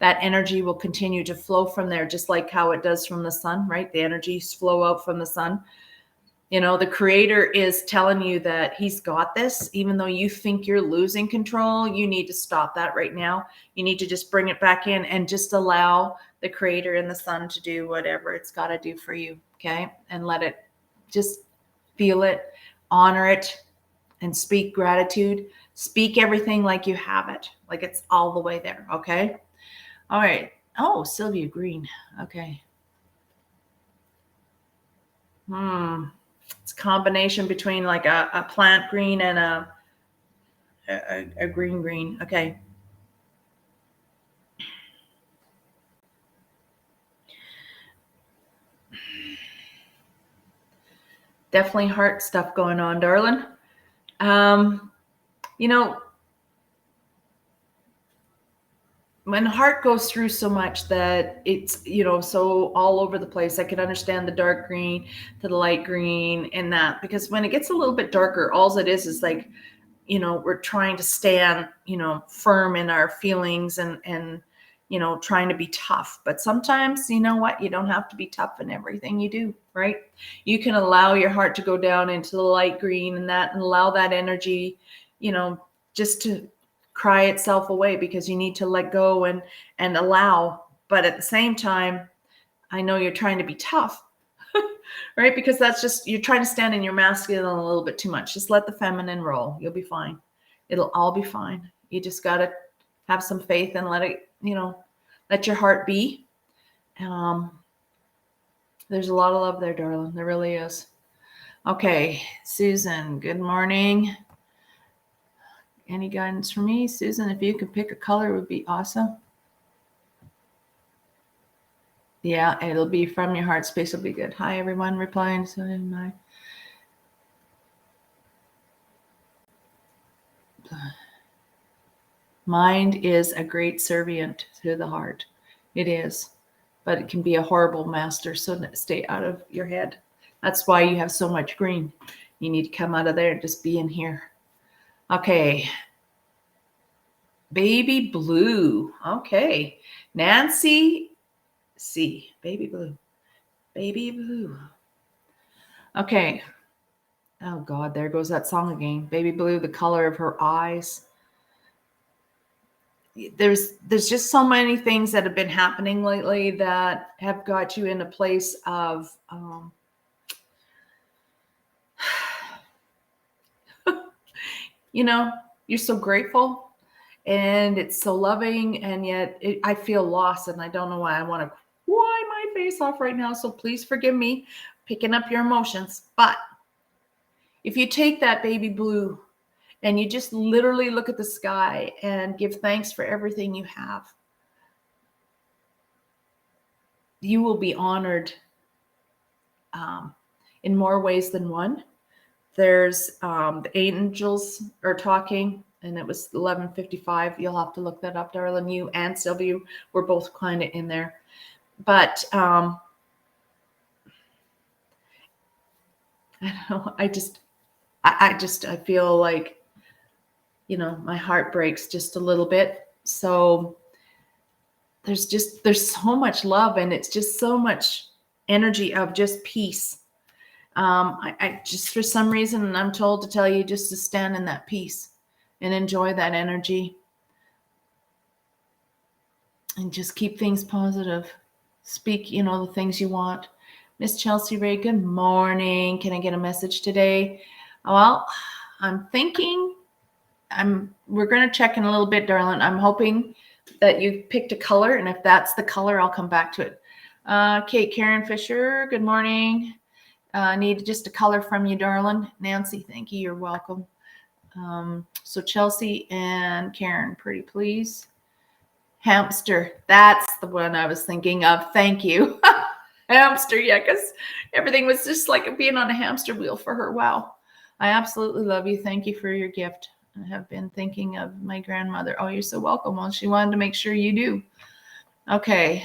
that energy will continue to flow from there, just like how it does from the sun, right? The energies flow out from the sun. The creator is telling you that he's got this. Even though you think you're losing control, you need to stop that right now. You need to just bring it back in and just allow the creator and the sun to do whatever it's got to do for you. Okay. And let it just feel it, honor it, and speak gratitude. Speak everything like you have it, like it's all the way there. Okay. All right. Oh, Sylvia Green. Okay. It's a combination between like a plant green and a green. Okay. Definitely heart stuff going on, darling. When heart goes through so much that it's, so all over the place. I can understand the dark green to the light green and that, because when it gets a little bit darker, all it is like, we're trying to stand, firm in our feelings and, trying to be tough. But sometimes, you know what? You don't have to be tough in everything you do, right? You can allow your heart to go down into the light green and allow that energy, just to cry itself away, because you need to let go and allow. But at the same time, I know you're trying to be tough, right? Because that's just, you're trying to stand in your masculine a little bit too much. Just let the feminine roll. You'll be fine. It'll all be fine. You just got to have some faith and let it, let your heart be. There's a lot of love there, darling. There really is. Okay. Susan, good morning. Any guidance for me? Susan, if you could pick a color, it would be awesome. Yeah, it'll be from your heart space. Will be good. Hi, everyone. Replying. Mind is a great servant to the heart. It is, but it can be a horrible master. So stay out of your head. That's why you have so much green. You need to come out of there and just be in here. Okay. Baby blue. Okay. Nancy C. Baby blue. Baby blue. Okay. Oh God, there goes that song again. Baby blue, the color of her eyes. There's just so many things that have been happening lately that have got you in a place of you're so grateful and it's so loving, and yet I feel lost and I don't know why. I want to cry my face off right now, so please forgive me picking up your emotions. But if you take that baby blue and you just literally look at the sky and give thanks for everything you have, you will be honored in more ways than one. There's the angels are talking, and it was 11:55. You'll have to look that up, darling. You and Sylvia were both kind of in there. But I don't know. I feel like, my heart breaks just a little bit. So there's so much love, and it's just so much energy of just peace. I just, for some reason, and I'm told to tell you just to stand in that peace and enjoy that energy and just keep things positive. Speak, the things you want. Miss Chelsea Ray, good morning. Can I get a message today? Well, I'm thinking we're going to check in a little bit, darling. I'm hoping that you picked a color, and if that's the color, I'll come back to it. Okay, Karen Fisher, good morning. Need just a color from you, darling. Nancy, thank you. You're welcome. So Chelsea and Karen, pretty please. Hamster, that's the one I was thinking of. Thank you. Hamster, yeah, because everything was just like being on a hamster wheel for her. Wow. I absolutely love you. Thank you for your gift. I have been thinking of my grandmother. Oh, you're so welcome. Well, she wanted to make sure you do. Okay.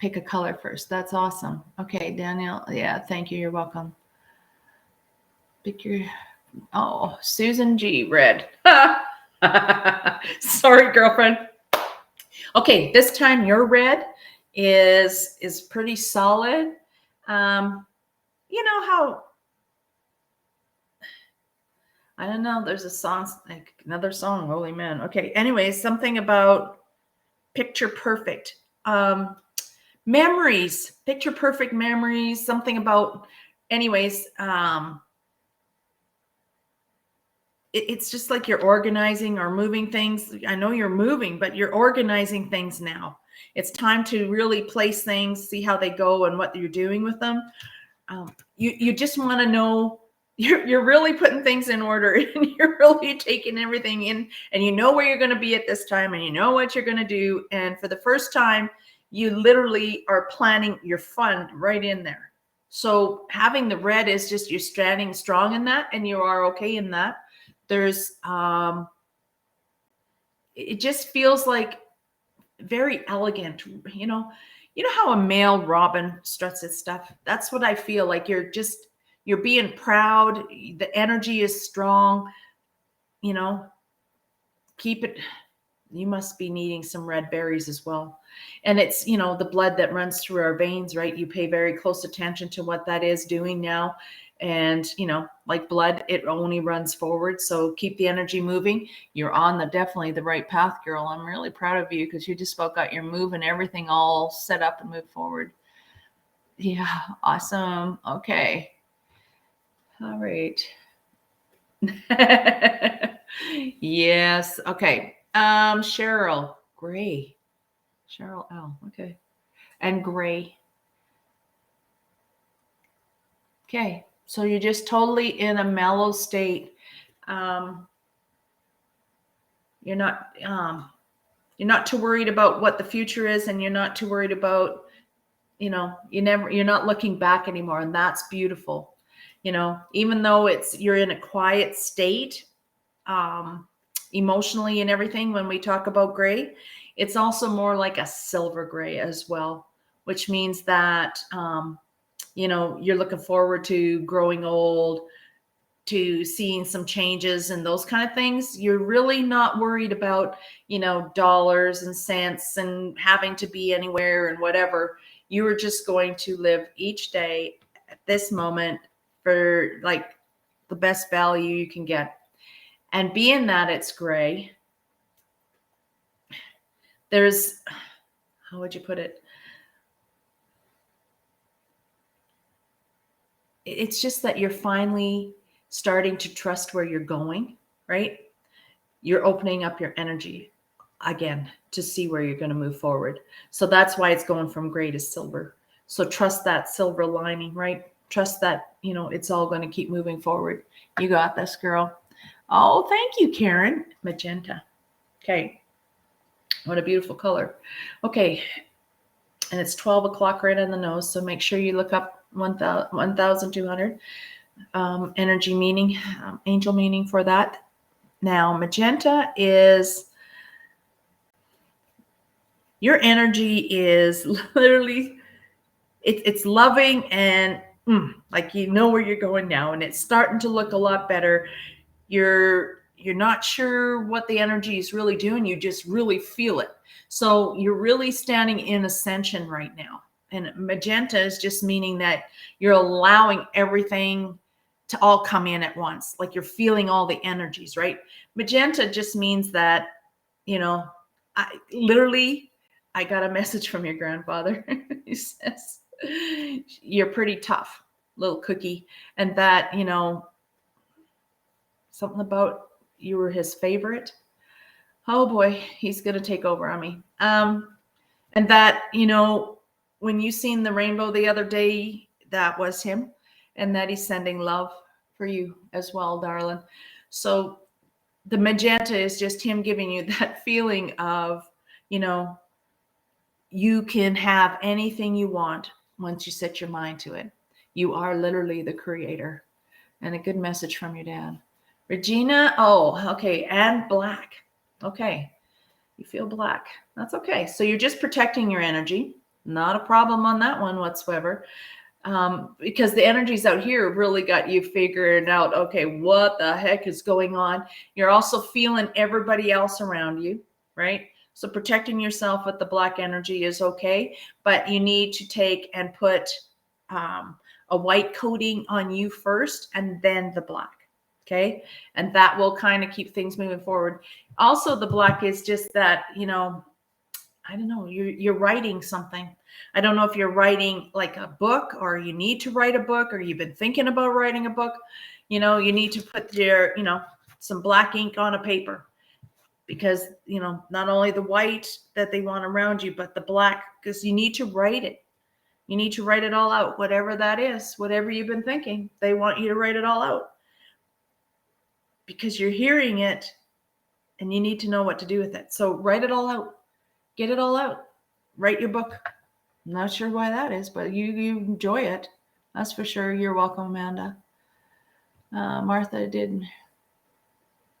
Pick a color first. That's awesome. Okay, Daniel. Yeah, thank you. You're welcome. Pick your, oh, Susan G. Red. Sorry, girlfriend. Okay, this time your red is pretty solid. You know how, I don't know, there's a song, like another song, holy man. Okay, anyway, something about picture perfect. Memories, picture perfect memories, something about, anyways, it's just like you're organizing or moving things. I know you're moving, but you're organizing things now. It's time to really place things, see how they go and what you're doing with them. You just want to know, you're really putting things in order, and you're really taking everything in, and you know where you're going to be at this time, and you know what you're going to do. And for the first time, you literally are planning your fund right in there. So having the red is just you're standing strong in that, and you are okay in that. There's it just feels like very elegant, you know how a male robin struts his stuff. That's what I feel like. You're being proud. The energy is strong, keep it. You must be needing some red berries as well. And it's, the blood that runs through our veins, right? You pay very close attention to what that is doing now. And, like blood, it only runs forward. So keep the energy moving. You're on definitely the right path, girl. I'm really proud of you because you just spoke out your move and everything all set up and move forward. Yeah. Awesome. Okay. All right. Yes. Okay. Cheryl Gray. Cheryl L. Okay. And gray. Okay. So you're just totally in a mellow state. You're not too worried about what the future is, and you're not too worried about, you're not looking back anymore. And that's beautiful. Even though you're in a quiet state, emotionally and everything, when we talk about gray, it's also more like a silver gray as well, which means that, you're looking forward to growing old, to seeing some changes and those kind of things. You're really not worried about, dollars and cents and having to be anywhere and whatever. You are just going to live each day at this moment for like the best value you can get. And being that it's gray, there's, how would you put it? It's just that you're finally starting to trust where you're going, right? You're opening up your energy again to see where you're going to move forward. So that's why it's going from gray to silver. So trust that silver lining, right? Trust that, it's all going to keep moving forward. You got this, girl. Oh, thank you, Karen. Magenta. Okay. What a beautiful color. Okay. And it's 12 o'clock right on the nose. So make sure you look up 1,200 energy meaning, angel meaning for that. Now, magenta is, your energy is literally, it's loving and like where you're going now, and it's starting to look a lot better. You're not sure what the energy is really doing. You just really feel it. So you're really standing in ascension right now. And magenta is just meaning that you're allowing everything to all come in at once. Like you're feeling all the energies, right? Magenta just means that, I got a message from your grandfather. He says, you're pretty tough, little cookie. And that, Something about you were his favorite. Oh boy, he's going to take over on me. And that, when you seen the rainbow the other day, that was him, and that he's sending love for you as well, darling. So the magenta is just him giving you that feeling of, you can have anything you want once you set your mind to it. You are literally the creator. And a good message from your dad. Regina, oh, okay, and black. Okay, you feel black. That's okay. So you're just protecting your energy. Not a problem on that one whatsoever. Because the energies out here really got you figuring out, okay, what the heck is going on? You're also feeling everybody else around you, right? So protecting yourself with the black energy is okay, but you need to take and put a white coating on you first and then the black. Okay. And that will kind of keep things moving forward. Also, the black is just that, I don't know, you're writing something. I don't know if you're writing like a book or you need to write a book or you've been thinking about writing a book. You need to put your, some black ink on a paper because, not only the white that they want around you, but the black, because you need to write it. You need to write it all out, whatever that is, whatever you've been thinking. They want you to write it all out because you're hearing it and you need to know what to do with it. So write it all out. Get it all out. Write your book. I'm not sure why that is, but you enjoy it. That's for sure. You're welcome, Amanda. Martha did.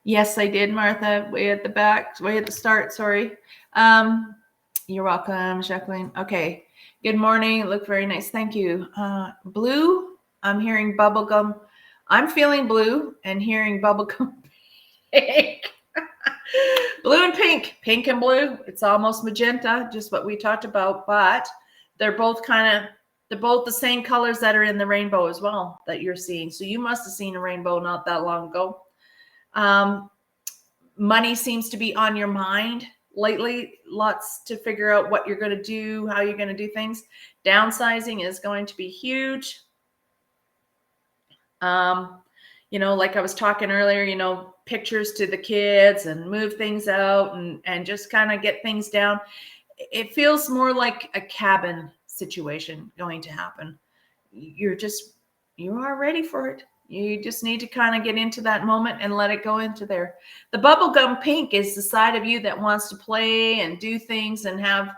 Yes, I did, Martha. Way at the back, way at the start. Sorry. You're welcome, Jacqueline. Okay. Good morning. Look very nice. Thank you. Blue. I'm hearing bubblegum. I'm feeling blue and hearing bubblegum pink. Blue and pink and blue. It's almost magenta, just what we talked about, but they're both the same colors that are in the rainbow as well that you're seeing. So you must have seen a rainbow not that long ago. Money seems to be on your mind lately. Lots to figure out what you're going to do, how you're going to do things. Downsizing is going to be huge. Like I was talking earlier, pictures to the kids and move things out and just kind of get things down. It feels more like a cabin situation going to happen. You are ready for it. You just need to kind of get into that moment and let it go into there. The bubblegum pink is the side of you that wants to play and do things and have,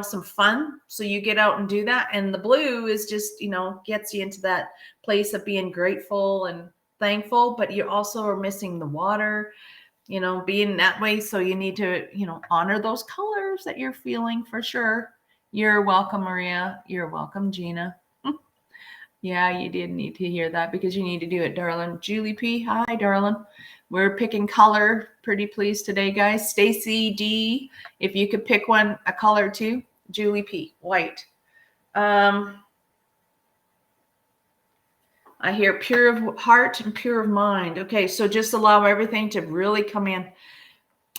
some fun. So you get out and do that. And the blue is just, gets you into that place of being grateful and thankful, but you also are missing the water, being that way. So you need to, honor those colors that you're feeling for sure. You're welcome, Maria. You're welcome, Gina. Yeah, you did need to hear that because you need to do it, darling. Julie P. Hi, darling. We're picking color. Pretty pleased today, guys. Stacy D. If you could pick a color too. Julie P. White. I hear pure of heart and pure of mind. Okay, so just allow everything to really come in.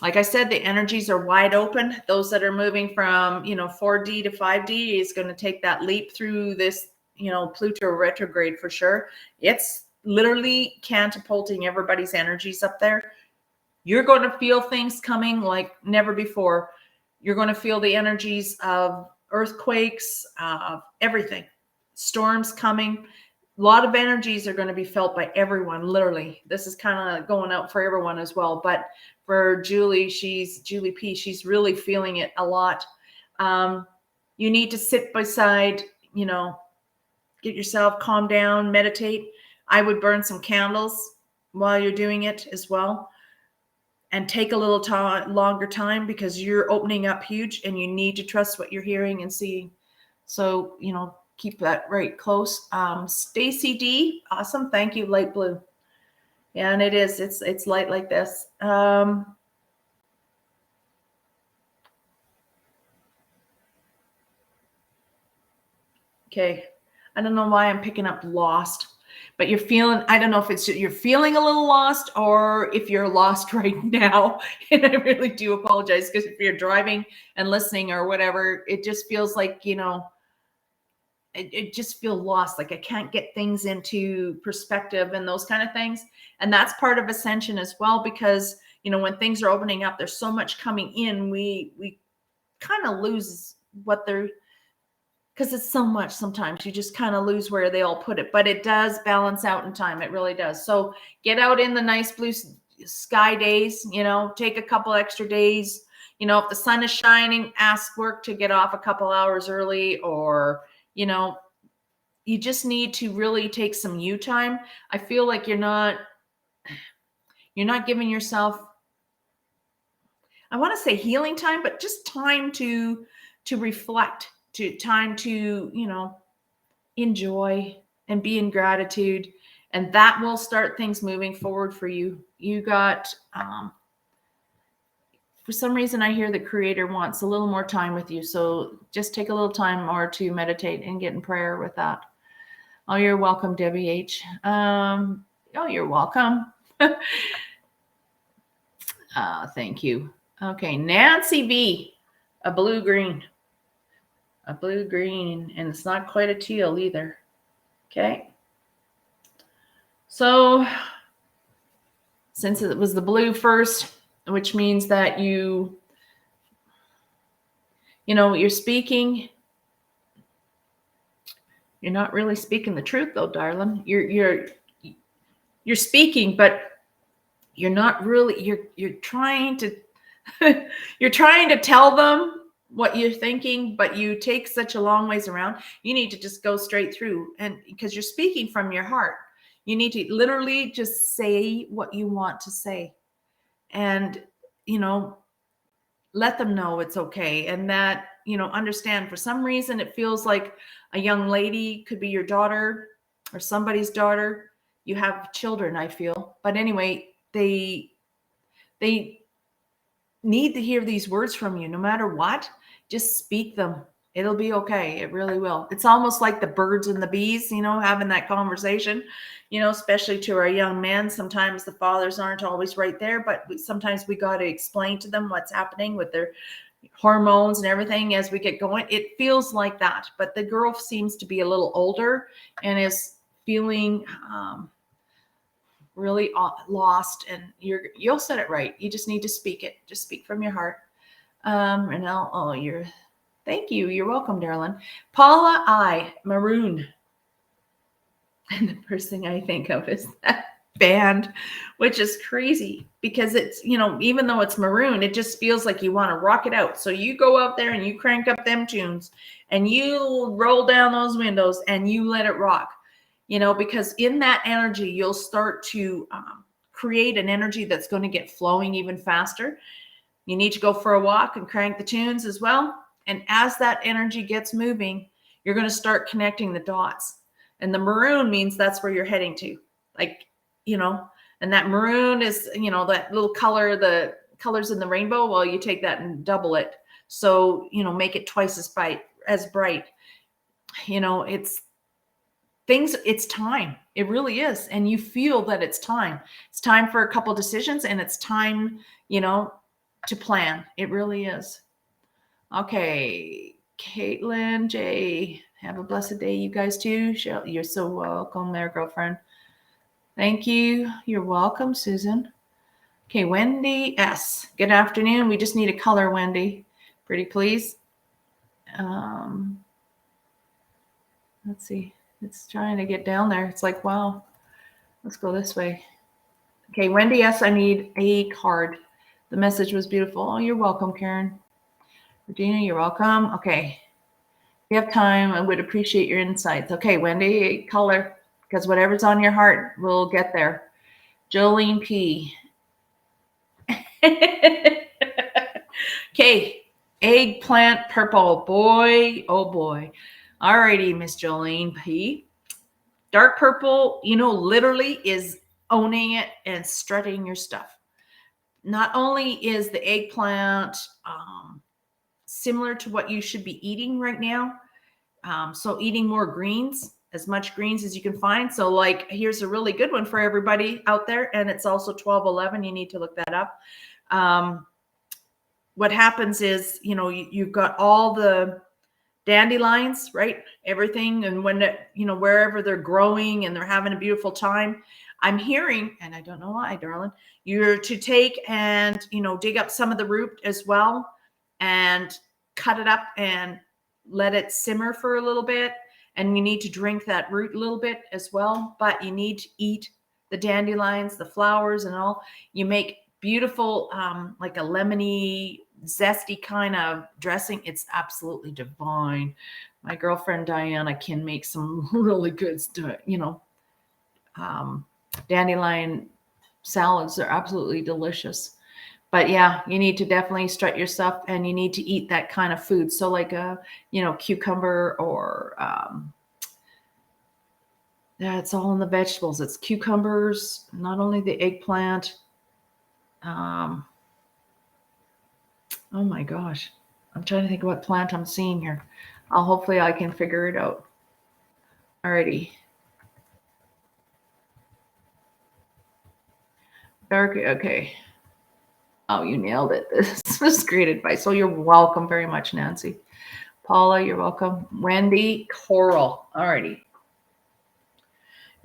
Like I said, the energies are wide open. Those that are moving from, 4D to 5D is going to take that leap through this, Pluto retrograde for sure. It's literally catapulting everybody's energies up there. You're going to feel things coming like never before. You're going to feel the energies of earthquakes, everything, storms coming. A lot of energies are going to be felt by everyone, literally. This is kind of going out for everyone as well. But for Julie P, she's really feeling it a lot. You need to sit beside, get yourself calm down, meditate. I would burn some candles while you're doing it as well. And take a little longer time because you're opening up huge and you need to trust what you're hearing and seeing. So, keep that right close. Stacy D, awesome. Thank you. Light blue. Yeah, and it is. It's light like this. Okay. I don't know why I'm picking up lost, but you're feeling, I don't know if you're feeling a little lost or if you're lost right now. And I really do apologize because if you're driving and listening or whatever, it just feels like, I just feel lost. Like I can't get things into perspective and those kind of things. And that's part of ascension as well, because, when things are opening up, there's so much coming in. We kind of lose what they're, because it's so much, sometimes you just kind of lose where they all put it, but it does balance out in time. It really does. So get out in the nice blue sky days, take a couple extra days. If the sun is shining, ask work to get off a couple hours early, or, you just need to really take some you time. I feel like you're not giving yourself, I want to say healing time, but just time to reflect, to time to, enjoy and be in gratitude. And that will start things moving forward for you. You got, for some reason, I hear the Creator wants a little more time with you. So just take a little time or to meditate and get in prayer with that. Oh, you're welcome, Debbie H. Oh, you're welcome. Thank you. Okay, Nancy V. A blue-green. A blue-green, and it's not quite a teal either. Okay. So, since it was the blue first, which means that you're speaking. You're not really speaking the truth, though, darling. You're speaking, but you're not really. You're trying to you're trying to tell them what you're thinking, but you take such a long ways around. You need to just go straight through, and because you're speaking from your heart, you need to literally just say what you want to say, and let them know it's okay, and that understand. For some reason, it feels like a young lady, could be your daughter or somebody's daughter. You have children, I feel, but anyway, they need to hear these words from you. No matter what, just speak them. It'll be okay. It really will. It's almost like the birds and the bees, having that conversation, especially to our young men. Sometimes the fathers aren't always right there, but sometimes we got to explain to them what's happening with their hormones and everything as we get going. It feels like that, but the girl seems to be a little older and is feeling really lost, and you'll set it right. You just need to speak it. Just speak from your heart. And now, thank you. You're welcome, darling. Paula I. Maroon. And the first thing I think of is that band, which is crazy because it's, even though it's maroon, it just feels like you want to rock it out. So you go out there and you crank up them tunes and you roll down those windows and you let it rock, because in that energy, you'll start to create an energy that's going to get flowing even faster. You need to go for a walk and crank the tunes as well. And as that energy gets moving, you're going to start connecting the dots. And the maroon means that's where you're heading to. Like, and that maroon is, that little color, the colors in the rainbow. Well, you take that and double it. So, make it twice as bright. It's time. It really is. And you feel that it's time. It's time for a couple decisions, and it's time, to plan. It really is. Okay. Caitlin J. Have a blessed day, you guys too. You're so welcome there, girlfriend. Thank you. You're welcome, Susan. Okay, Wendy S. Good afternoon. We just need a color, Wendy. Pretty please. Let's see. It's trying to get down there. It's like, wow. Let's go this way. Okay, Wendy S. I need a card. The message was beautiful. Oh, you're welcome, Karen. Regina, you're welcome. Okay. If you have time, I would appreciate your insights. Okay, Wendy, color, because whatever's on your heart, we'll get there. Jolene P. Okay, eggplant purple. Boy, oh boy. Alrighty, Miss Jolene P. Dark purple, literally is owning it and strutting your stuff. Not only is the eggplant similar to what you should be eating right now, so eating more greens, as much greens as you can find. So like, here's a really good one for everybody out there. And it's also 1211. You need to look that up. What happens is, you've got all the dandelions, right? Everything. And when wherever they're growing and they're having a beautiful time, I'm hearing, and I don't know why, darling, you're to take and, dig up some of the root as well and cut it up and let it simmer for a little bit. And you need to drink that root a little bit as well, but you need to eat the dandelions, the flowers and all. You make beautiful, like a lemony, zesty kind of dressing. It's absolutely divine. My girlfriend Diana can make some really good stuff, dandelion salads. They're absolutely delicious. But yeah, you need to definitely strut your stuff, and you need to eat that kind of food. So like a, cucumber or, yeah, it's all in the vegetables. It's cucumbers, not only the eggplant. Oh my gosh. I'm trying to think of what plant I'm seeing here. Hopefully I can figure it out. Alrighty. Okay. Oh, you nailed it. This was great advice. So you're welcome very much, Nancy. Paula, you're welcome. Wendy, coral. Alrighty.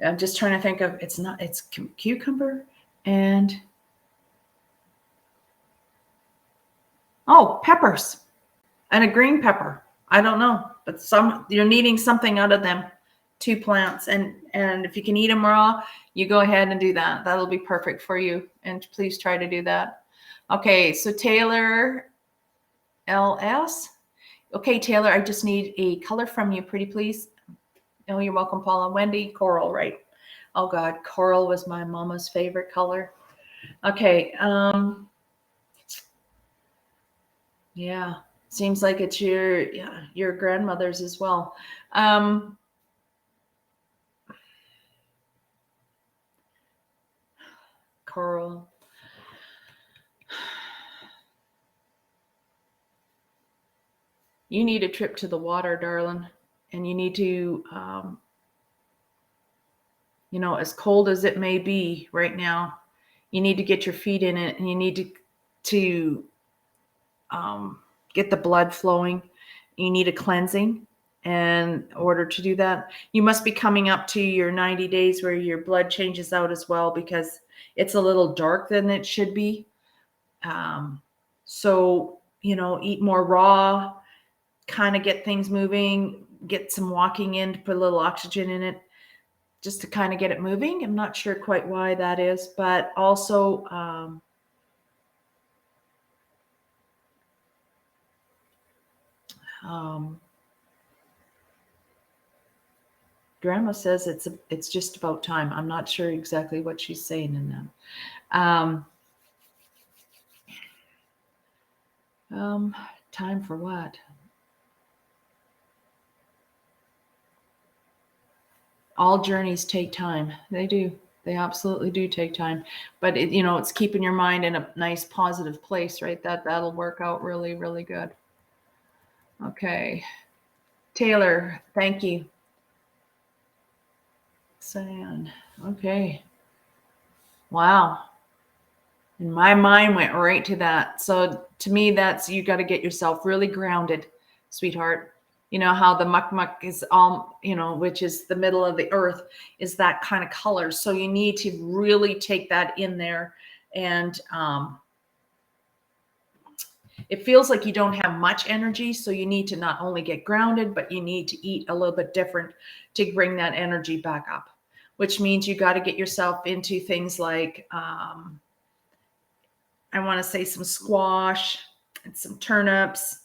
I'm just trying to think of, it's cucumber and, peppers and a green pepper. I don't know, but you're needing something out of them, 2 plants. And if you can eat them raw, you go ahead and do that. That'll be perfect for you. And please try to do that. Okay. So Taylor LS. Okay, Taylor, I just need a color from you, pretty please. Oh, you're welcome, Paula. Wendy, coral, right? Oh God, coral was my mama's favorite color. Okay. Yeah, seems like it's your grandmother's as well. Coral. You need a trip to the water, darling, and you need to, as cold as it may be right now, you need to get your feet in it, and you need to get the blood flowing. You need a cleansing. And in order to do that, you must be coming up to your 90 days where your blood changes out as well, because it's a little dark than it should be. So, eat more raw, kind of get things moving, get some walking in to put a little oxygen in it, just to kind of get it moving. I'm not sure quite why that is, but also, Grandma says it's just about time. I'm not sure exactly what she's saying in that. Time for what? All journeys take time. They do. They absolutely do take time. But it's keeping your mind in a nice positive place, right? That'll work out really, really good. Okay. Taylor, thank you. Sand. Okay. Wow. And my mind went right to that. So to me, that's, you got to get yourself really grounded, sweetheart. You know how the muck is all, which is the middle of the earth, is that kind of color. So you need to really take that in there. And it feels like you don't have much energy. So you need to not only get grounded, but you need to eat a little bit different to bring that energy back up, which means you got to get yourself into things like, I want to say some squash and some turnips,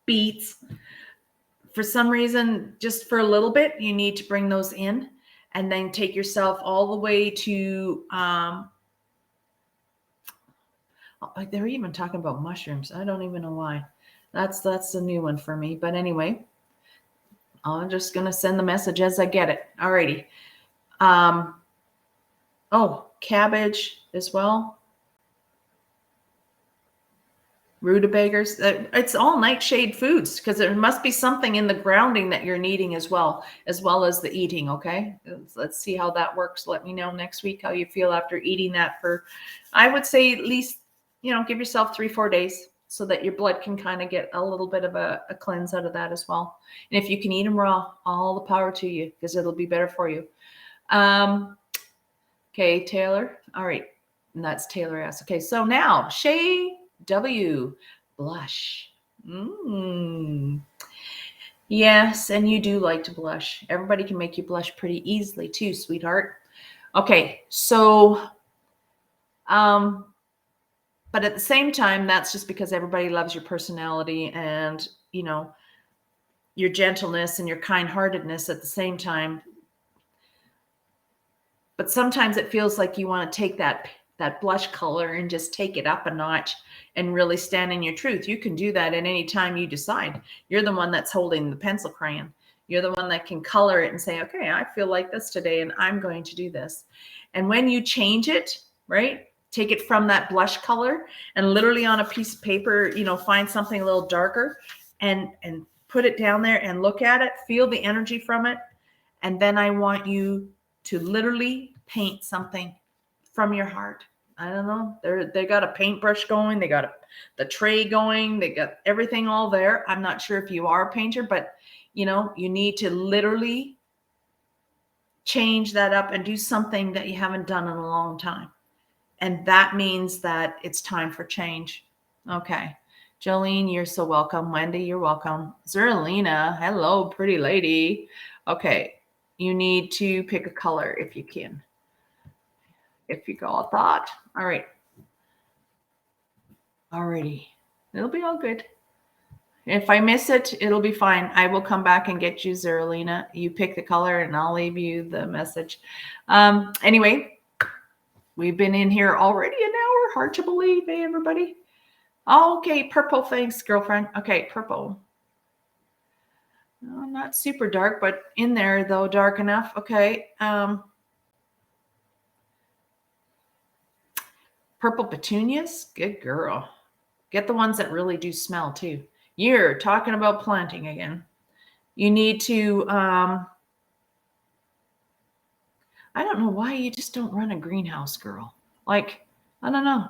beets. For some reason, just for a little bit, you need to bring those in, and then take yourself all the way to, they're even talking about mushrooms. I don't even know why. That's a new one for me. But anyway, I'm just going to send the message as I get it. Alrighty. Cabbage as well. Rutabagas. It's all nightshade foods, because there must be something in the grounding that you're needing as well as the eating. Okay, let's see how that works. Let me know next week how you feel after eating that for, I would say, at least, give yourself 3-4 days. so that your blood can kind of get a little bit of a cleanse out of that as well. And if you can eat them raw, all the power to you, because it'll be better for you. Okay, Taylor. All right. And that's Taylor S. Okay, so now Shay W. Blush. Yes, and you do like to blush. Everybody can make you blush pretty easily too, sweetheart. Okay, so but at the same time, that's just because everybody loves your personality and, you know, your gentleness and your kind-heartedness at the same time. But sometimes it feels like you want to take that blush color and just take it up a notch and really stand in your truth. You can do that at any time you decide. You're the one that's holding the pencil crayon. You're the one that can color it and say, okay, I feel like this today and I'm going to do this. And when you change it, right? Take it from that blush color and literally on a piece of paper, you know, find something a little darker and put it down there and look at it, feel the energy from it. And then I want you to literally paint something from your heart. I don't know. They got a paintbrush going. They got the tray going. They got everything all there. I'm not sure if you are a painter, but you know, you need to literally change that up and do something that you haven't done in a long time. And that means that it's time for change. Okay. Jolene, you're so welcome. Wendy, you're welcome. Zerlina, hello, pretty lady. Okay. You need to pick a color if you can. If you got that. All right. Alrighty. It'll be all good. If I miss it, it'll be fine. I will come back and get you, Zerlina. You pick the color and I'll leave you the message. Anyway, we've been in here already an hour. Hard to believe, eh, everybody? Okay, purple. Thanks, girlfriend. Okay, purple. No, not super dark, but in there, though, dark enough. Okay. Purple petunias. Good girl. Get the ones that really do smell, too. You're talking about planting again. You need to, I don't know why you just don't run a greenhouse, girl. Like, I don't know.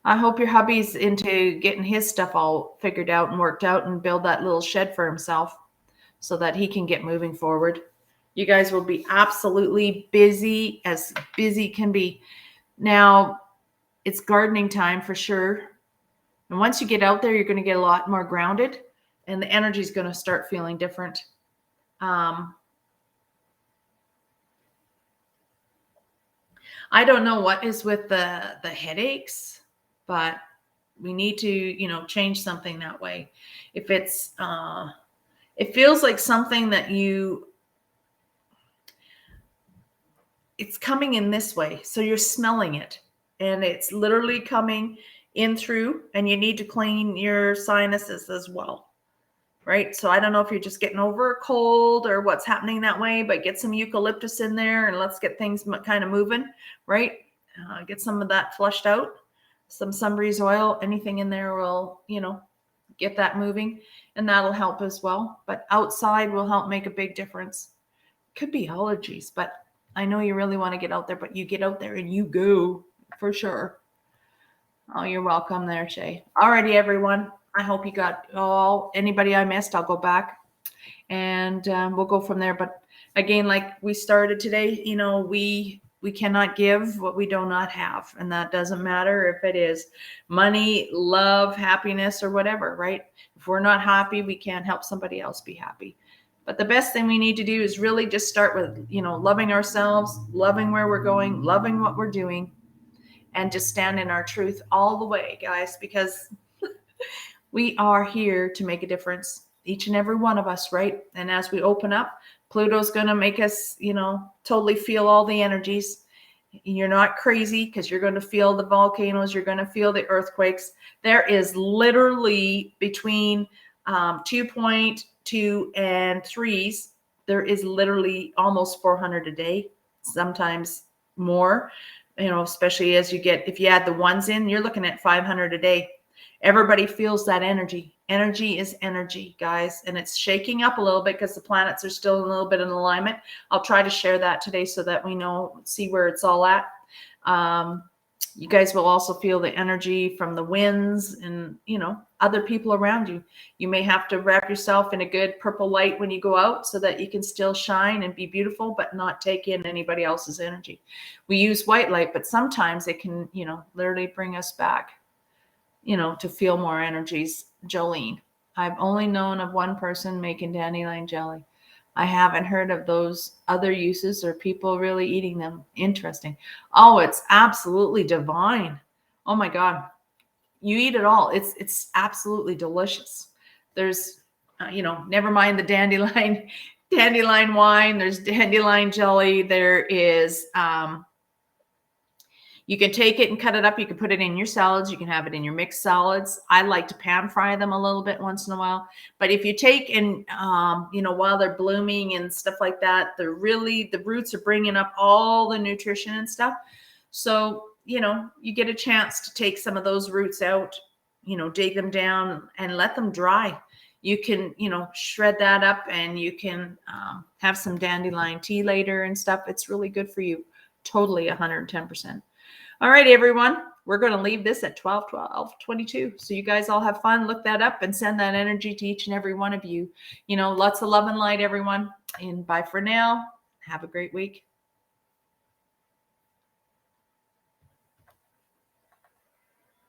I hope your hubby's into getting his stuff all figured out and worked out and build that little shed for himself so that he can get moving forward. You guys will be absolutely busy as busy can be. Now, it's gardening time for sure. And once you get out there, you're going to get a lot more grounded and the energy is going to start feeling different. I don't know what is with the headaches, but we need to, you know, change something that way. If it's, it feels like something that it's coming in this way. So you're smelling it and it's literally coming in through and you need to clean your sinuses as well. Right. So I don't know if you're just getting over a cold or what's happening that way, but get some eucalyptus in there and let's get things kind of moving. Right. Get some of that flushed out. Some sunbreeze oil, anything in there will, you know, get that moving and that'll help as well. But outside will help make a big difference. Could be allergies, but I know you really want to get out there, but you get out there and you go for sure. Oh, you're welcome there, Shay. Alrighty, everyone. I hope you got anybody I missed. I'll go back and we'll go from there. But again, like we started today, you know, we cannot give what we do not have. And that doesn't matter if it is money, love, happiness, or whatever, right? If we're not happy, we can't help somebody else be happy. But the best thing we need to do is really just start with, you know, loving ourselves, loving where we're going, loving what we're doing, and just stand in our truth all the way, guys, because we are here to make a difference, each and every one of us, right? And as we open up, Pluto's going to make us, you know, totally feel all the energies. You're not crazy because you're going to feel the volcanoes. You're going to feel the earthquakes. There is literally between 2.2 and 3s. There is literally almost 400 a day, sometimes more, you know, especially as you get, if you add the ones in, you're looking at 500 a day. Everybody feels that energy. Energy is energy, guys. And it's shaking up a little bit because the planets are still a little bit in alignment. I'll try to share that today so that we know, see where it's all at. You guys will also feel the energy from the winds and, other people around you. You may have to wrap yourself in a good purple light when you go out so that you can still shine and be beautiful, but not take in anybody else's energy. We use white light, but sometimes it can, literally bring us back, to feel more energies. Jolene, I've only known of one person making dandelion jelly. I haven't heard of those other uses or people really eating them. Interesting. Oh, it's absolutely divine. Oh my God. You eat it all. It's absolutely delicious. There's, never mind the dandelion wine. There's dandelion jelly. There is, you can take it and cut it up. You can put it in your salads. You can have it in your mixed salads. I like to pan fry them a little bit once in a while. But if you take and, while they're blooming and stuff like that, the roots are bringing up all the nutrition and stuff. So, you get a chance to take some of those roots out, dig them down and let them dry. You can, shred that up and you can have some dandelion tea later and stuff. It's really good for you. Totally 110%. All right, everyone, we're going to leave this at 12/12/22. So you guys all have fun. Look that up and send that energy to each and every one of you. Lots of love and light, everyone. And bye for now. Have a great week.